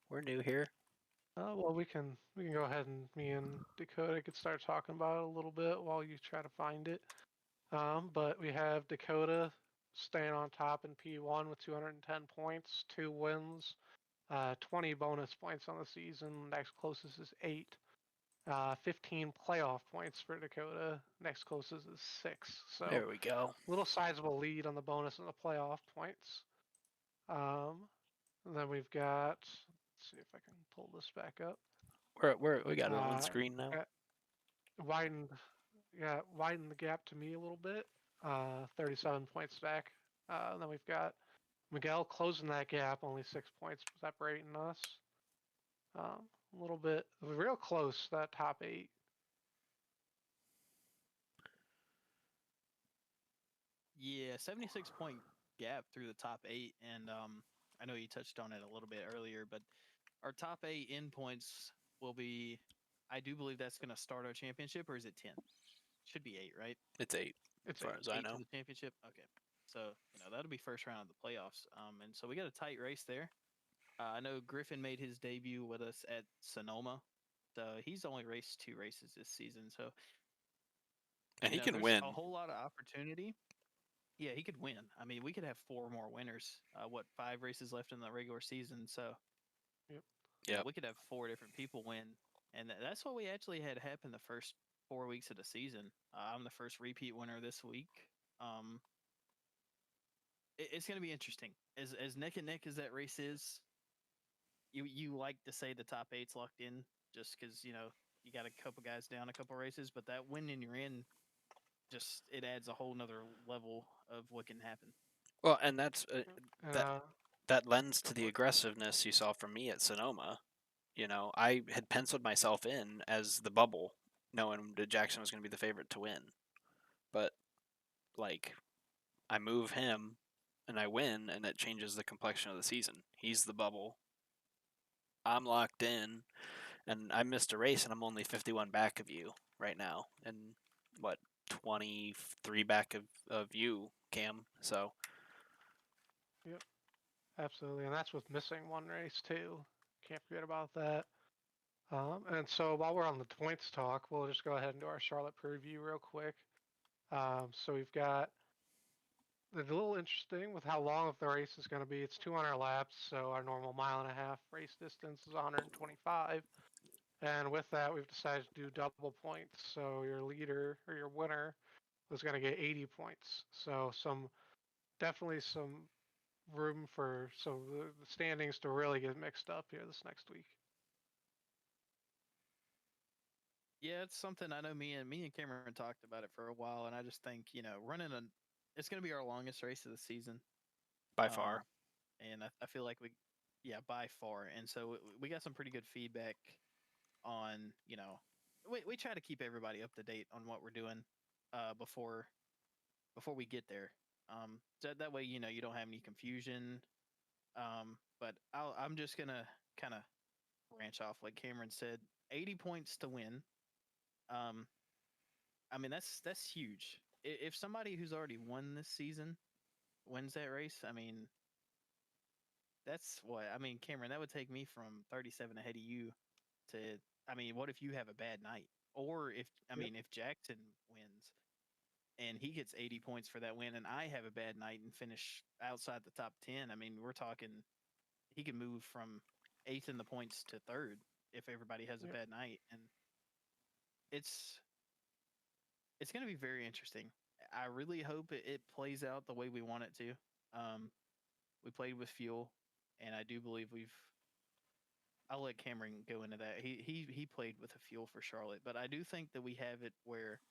We're new here. Well, we can go ahead and me and Dakota could start talking about it a little bit while you try to find it. But we have Dakota staying on top in P1 with 210 points, 2 wins, 20 bonus points on the season. Next closest is 8. 15 playoff points for Dakota. Next closest is 6. So There we go. little sizable lead on the bonus and the playoff points. And then we've got, let's see if I can pull this back up. We got it on screen now. Widened, widened the gap to me a little bit. 37 points back. Then we've got Miguel closing that gap, only 6 points separating us. A little bit, real close, that top 8. Yeah, 76-point gap through the top 8, and I know you touched on it a little bit earlier, but our top 8 end points will be, I do believe that's going to start our championship, or is it 10? Should be 8, right? It's 8, It's as far 8. as I 8 know. to the championship. Okay, so that'll be first round of the playoffs. And so we got a tight race there. I know Griffin made his debut with us at Sonoma, so he's only raced 2 races this season. So And he can there's win. a whole lot of opportunity. Yeah, he could win. I mean, we could have 4 more winners. 5 races left in the regular season, so Yep. we could have 4 different people win, and that's what we actually had happen the first 4 weeks of the season. I'm the first repeat winner this week. It's going to be interesting. As neck and neck as that race is, you like to say the top 8's locked in just because you got a couple guys down a couple races, but that win and you're in, just it adds a whole nother level of what can happen. Well, and that's And, that lends to the aggressiveness you saw from me at Sonoma. I had penciled myself in as the bubble, knowing that Jackson was going to be the favorite to win. But, I move him and I win, and it changes the complexion of the season. He's the bubble. I'm locked in, and I missed a race, and I'm only 51 back of you right now. And, 23 back of you, Cam. So. Yep, absolutely. And that's with missing 1 race, too. Can't forget about that. And so while we're on the points talk, we'll just go ahead and do our Charlotte preview real quick. So we've got, it's a little interesting with how long the race is going to be. It's 200 laps, so our normal 1.5-mile race distance is 125. And with that, we've decided to do double points. So your leader or your winner was going to get 80 points. So definitely some room for the standings to really get mixed up here this next week. Yeah, it's something I know me and Cameron talked about it for a while, and I just think it's going to be our longest race of the season By far. And I feel like by far. And so we got some pretty good feedback on we try to keep everybody up to date on what we're doing before we get there. So that way you don't have any confusion. But I'm just gonna kind of branch off, like Cameron said, 80 points to win. I mean that's huge. If somebody who's already won this season wins that race, I mean that's what I mean, Cameron. That would take me from 37 ahead of you to. I mean, what if you have a bad night, or if if Jackson wins and he gets 80 points for that win, and I have a bad night and finish outside the top 10. I mean, we're talking he can move from 8th in the points to 3rd if everybody has a bad night, and it's going to be very interesting. I really hope it plays out the way we want it to. We played with fuel, and I do believe I'll let Cameron go into that. He played with a fuel for Charlotte, but I do think that we have it where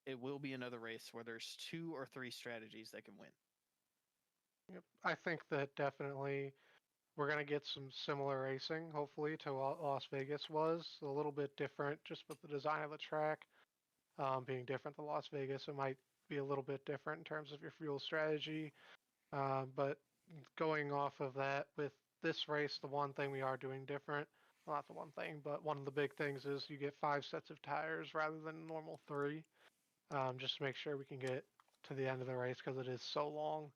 it will be another race where there's 2 or 3 strategies that can win. Yep. I think that definitely we're going to get some similar racing, hopefully, to what Las Vegas was. A little bit different just with the design of the track being different than Las Vegas. It might be a little bit different in terms of your fuel strategy. But going off of that, with this race, the one thing we are doing different, well, not the one thing, but one of the big things is you get 5 sets of tires rather than normal 3, just to make sure we can get to the end of the race because it is so long.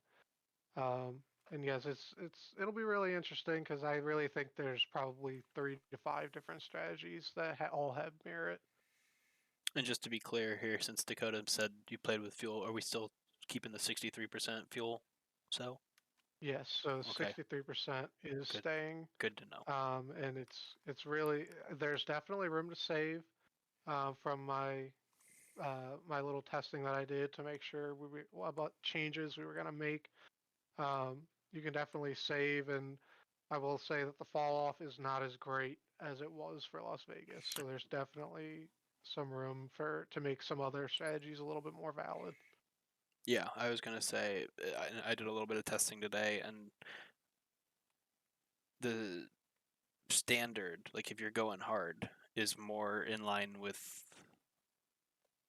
And yes, it'll be really interesting because I really think there's probably 3 to 5 different strategies that all have merit. And just to be clear here, since Dakota said you played with fuel, are we still keeping the 63% fuel cell? Yes, so Okay. 63% is Good. staying, Good to know. and it's really there's definitely room to save from my little testing that I did to make sure about changes we were gonna make. You can definitely save, and I will say that the fall off is not as great as it was for Las Vegas. So there's definitely some room to make some other strategies a little bit more valid. Yeah, I was gonna say I did a little bit of testing today, and the standard, like if you're going hard, is more in line with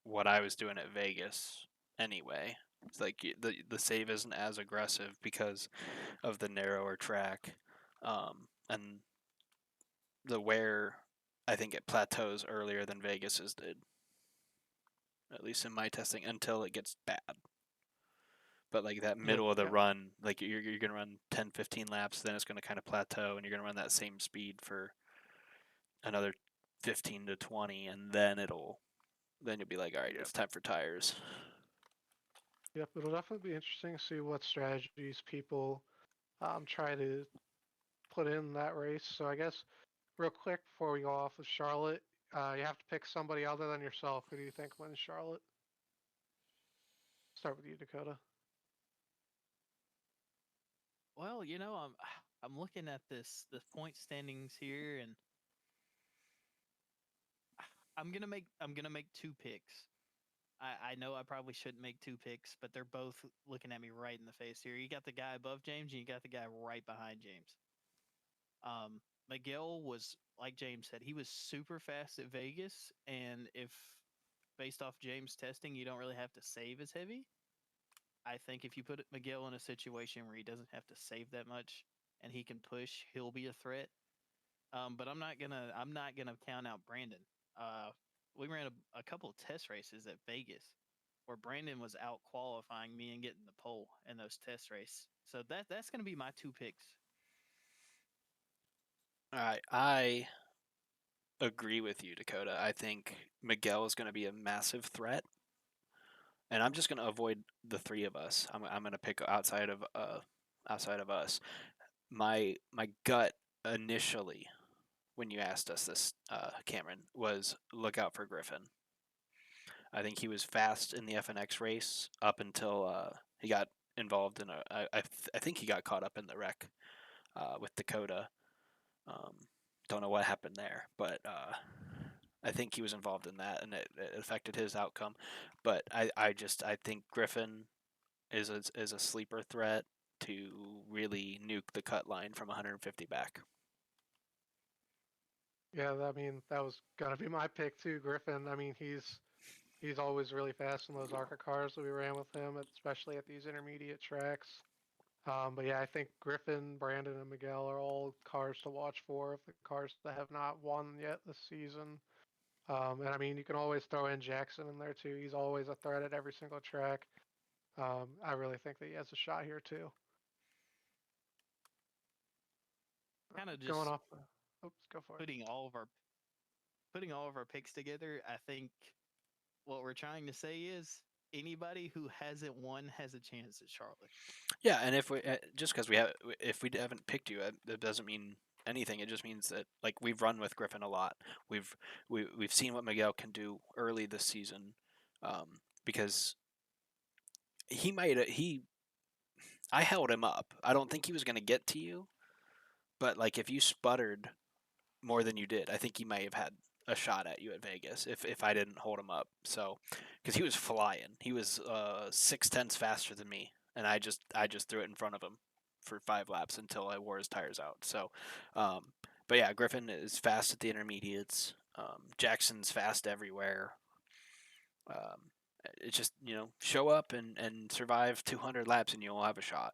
what I was doing at Vegas anyway. It's like the save isn't as aggressive because of the narrower track, and the wear. I think it plateaus earlier than Vegas's did, at least in my testing, until it gets bad. But like that middle of the Yeah, run, like you're gonna run 10, 15 laps, then it's gonna kind of plateau, and you're gonna run that same speed for another 15 to 20, and then you'll be like, all right, yep, it's time for tires. yep. It'll definitely be interesting to see what strategies people try to put in that race. So I guess real quick before we go off with Charlotte, you have to pick somebody other than yourself. Who do you think wins Charlotte? Start with you, Dakota. Well, you know, I'm looking at the point standings here, and I'm gonna make 2 picks. I know I probably shouldn't make 2 picks, but they're both looking at me right in the face here. You got the guy above James, and you got the guy right behind James. Miguel was, like James said, he was super fast at Vegas, and if based off James' testing, you don't really have to save as heavy. I think if you put Miguel in a situation where he doesn't have to save that much and he can push, he'll be a threat. But I'm not gonna count out Brandon. Uh, we ran a couple of test races at Vegas where Brandon was out qualifying me and getting the pole in those test races. So that's gonna be my 2 picks. All right, I agree with you, Dakota. I think Miguel is going to be a massive threat, and I'm just going to avoid the three of us. I'm going to pick outside of us. My gut initially when you asked us this, Cameron, was look out for Griffin. I think he was fast in the FNX race up until he got involved in I think he got caught up in the wreck with Dakota. Um, don't know what happened there, but I think he was involved in that, and it affected his outcome. But I think Griffin is a sleeper threat to really nuke the cut line from 150 back. Yeah, I mean that was gonna be my pick too, Griffin. I mean he's always really fast in those ARCA cars that we ran with him, especially at these intermediate tracks. But yeah, I think Griffin, Brandon, and Miguel are all cars to watch for of the cars that have not won yet this season. And I mean, you can always throw in Jackson in there too. He's always a threat at every single track. I really think that he has a shot here too. Kind of Going just off. Oops, go for it. putting all of our picks together. I think what we're trying to say is anybody who hasn't won has a chance at Charlotte. Yeah, and if we just because if we haven't picked you, it doesn't mean anything. It just means that like we've run with Griffin a lot. We've seen what Miguel can do early this season, because he I held him up. I don't think he was going to get to you, but like if you sputtered more than you did, I think he may have had a shot at you at Vegas if I didn't hold him up. So because he was flying, he was 6/10 faster than me, and I just threw it in front of him for 5 laps until I wore his tires out. So, but yeah, Griffin is fast at the intermediates. Jackson's fast everywhere. Um, it's just show up and survive 200 laps and you'll have a shot.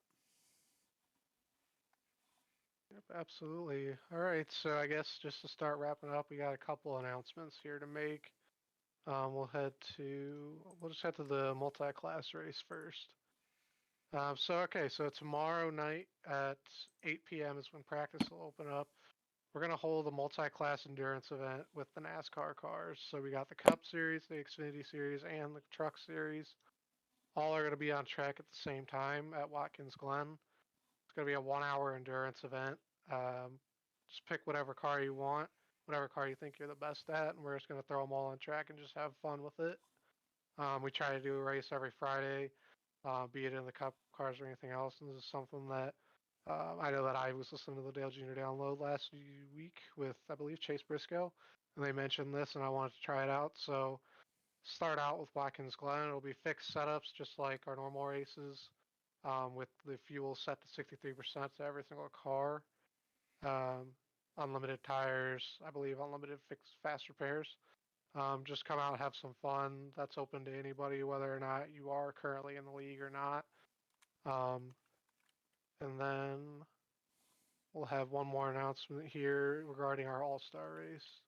Yep, absolutely. All right, so I guess just to start wrapping up, we got a couple announcements here to make. We'll just head to the multi-class race first. So tomorrow night at 8 p.m. is when practice will open up. We're going to hold a multi-class endurance event with the NASCAR cars. So we got the Cup Series, the Xfinity Series, and the Truck Series. All are going to be on track at the same time at Watkins Glen. It's going to be a 1-hour endurance event. Just pick whatever car you want, whatever car you think you're the best at, and we're just going to throw them all on track and just have fun with it. We try to do a race every Friday, be it in the Cup cars or anything else. And this is something that I know that I was listening to the Dale Jr. Download last week with, I believe, Chase Briscoe, and they mentioned this, and I wanted to try it out. So start out with Watkins Glen. It'll be fixed setups just like our normal races, with the fuel set to 63% to every single car. Unlimited tires, I believe, unlimited fixed fast repairs. Just come out and have some fun. That's open to anybody, whether or not you are currently in the league or not. And then we'll have one more announcement here regarding our All-Star race.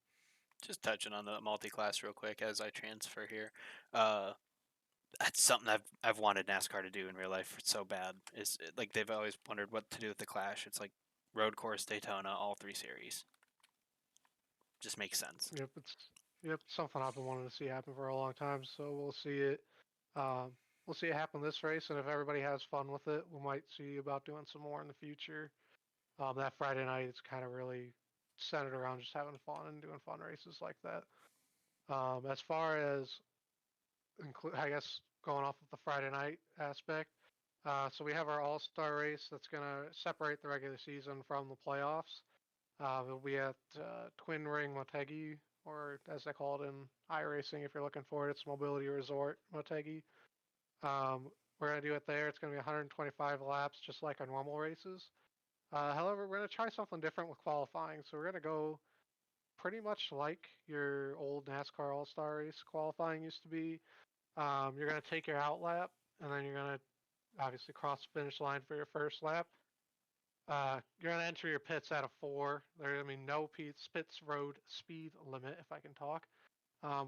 Just touching on the multi-class real quick as I transfer here. That's something I've wanted NASCAR to do in real life so bad. Is like they've always wondered what to do with the Clash. It's like road course, Daytona, all 3 series. Just makes sense. Yep, it's something I've been wanting to see happen for a long time. So we'll see it. We'll see it happen this race, and if everybody has fun with it, we might see about doing some more in the future. That Friday night, it's kind of really centered around just having fun and doing fun races like that. As far as I guess going off of the Friday night aspect, so we have our All-Star race that's going to separate the regular season from the playoffs. It'll be at Twin Ring Motegi, or as they call it in iRacing, if you're looking for it, it's Mobility Resort Motegi. We're going to do it there. It's going to be 125 laps, just like our normal races. However, we're going to try something different with qualifying. So we're going to go pretty much like your old NASCAR All-Star race qualifying used to be. You're going to take your out lap, and then you're going to obviously cross the finish line for your first lap. You're going to enter your pits at a 4. There's going to be no pits road speed limit, if I can talk.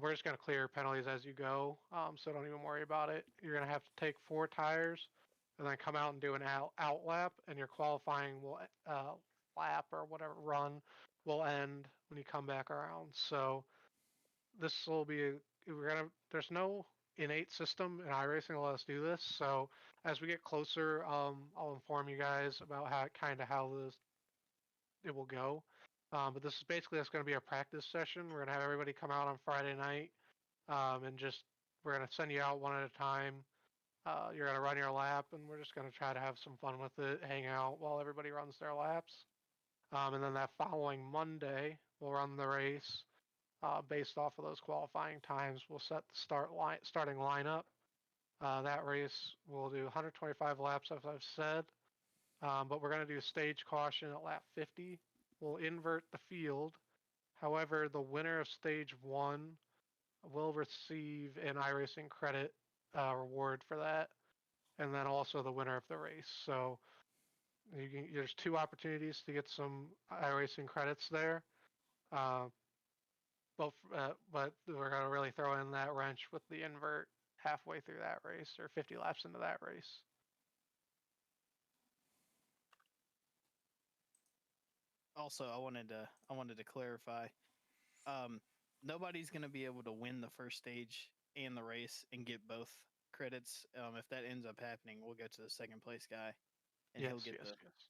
We're just going to clear penalties as you go, so don't even worry about it. You're going to have to take 4 tires and then come out and do an out lap, and your qualifying will lap or whatever run will end when you come back around. So this will be there's no innate system in iRacing to let us do this. So as we get closer, I'll inform you guys about how it will go. But this is basically going to be a practice session. We're going to have everybody come out on Friday night, and we're going to send you out one at a time. You're going to run your lap, and we're just going to try to have some fun with it, hang out while everybody runs their laps. And then that following Monday, we'll run the race based off of those qualifying times. We'll set the starting lineup. That race will do 125 laps, as I've said, but we're going to do stage caution at lap 50. We'll invert the field. However, the winner of stage 1 will receive an iRacing credit reward for that, and then also the winner of the race. So there's 2 opportunities to get some iRacing credits there. But we're going to really throw in that wrench with the invert halfway through that race, or 50 laps into that race. Also, I wanted to clarify. Nobody's going to be able to win the first stage and the race and get both credits. If that ends up happening, we'll go to the second place guy, and he'll get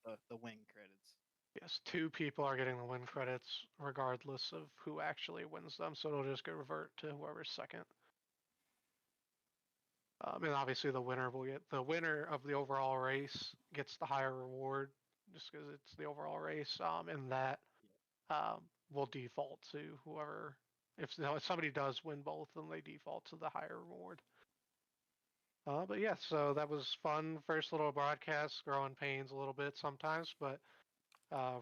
the win credits. Yes, 2 people are getting the win credits regardless of who actually wins them, so it'll just get revert to whoever's second. And obviously the winner of the overall race gets the higher reward just because it's the overall race, and that will default to whoever. If somebody does win both, then they default to the higher reward. But yeah, so that was fun. First little broadcast, growing pains a little bit sometimes, but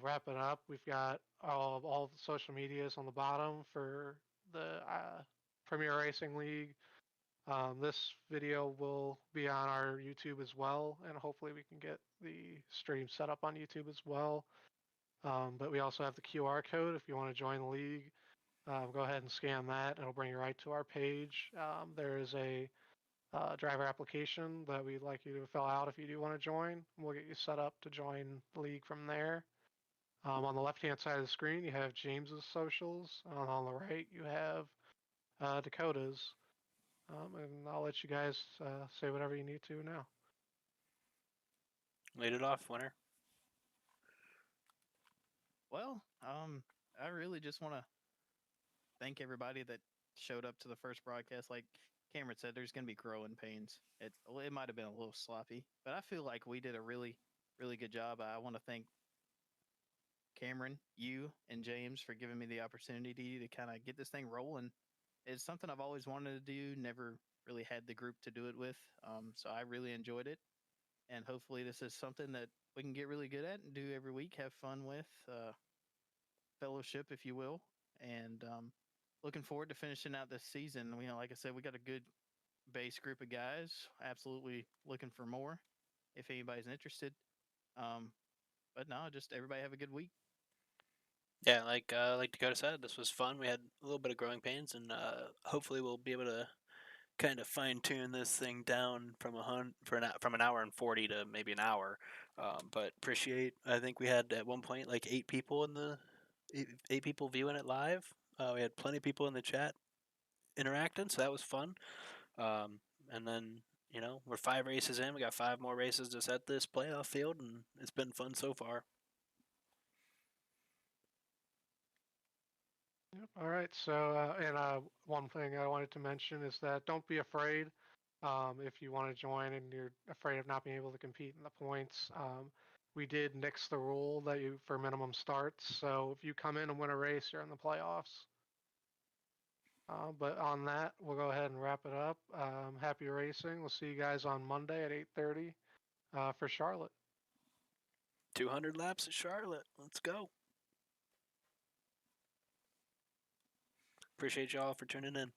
wrapping up, we've got all the social medias on the bottom for the Premier Racing League. This video will be on our YouTube as well, and hopefully we can get the stream set up on YouTube as well. But we also have the QR code if you want to join the league. Go ahead and scan that. It'll bring you right to our page. There is a driver application that we'd like you to fill out if you do want to join. We'll get you set up to join the league from there. On the left-hand side of the screen, you have James's socials. On the right, you have Dakota's. And I'll let you guys say whatever you need to now. Lead it off, winner. Well, I really just want to thank everybody that showed up to the first broadcast. Like Cameron said, there's going to be growing pains. It might have been a little sloppy, but I feel like we did a really, really good job. I want to thank Cameron, you, and James for giving me the opportunity to kind of get this thing rolling. It's something I've always wanted to do, never really had the group to do it with. So I really enjoyed it. And hopefully, this is something that we can get really good at and do every week, have fun with, fellowship, if you will. And looking forward to finishing out this season. Like I said, we got a good base group of guys. Absolutely looking for more if anybody's interested. But no, just everybody have a good week. Yeah, like Dakota said, this was fun. We had a little bit of growing pains, and hopefully we'll be able to kind of fine tune this thing down from an hour and 40 to maybe an hour. But appreciate. I think we had at one point like 8 people in the 8 people viewing it live. We had plenty of people in the chat interacting, so that was fun. And then we're 5 races in. We got 5 more races to set this playoff field, and it's been fun so far. Yep. All right. So, one thing I wanted to mention is that don't be afraid if you want to join and you're afraid of not being able to compete in the points. We did nix the rule that you for minimum starts. So if you come in and win a race, you're in the playoffs. But on that, we'll go ahead and wrap it up. Happy racing. We'll see you guys on Monday at 8:30 for Charlotte. 200 laps at Charlotte. Let's go. Appreciate y'all for tuning in.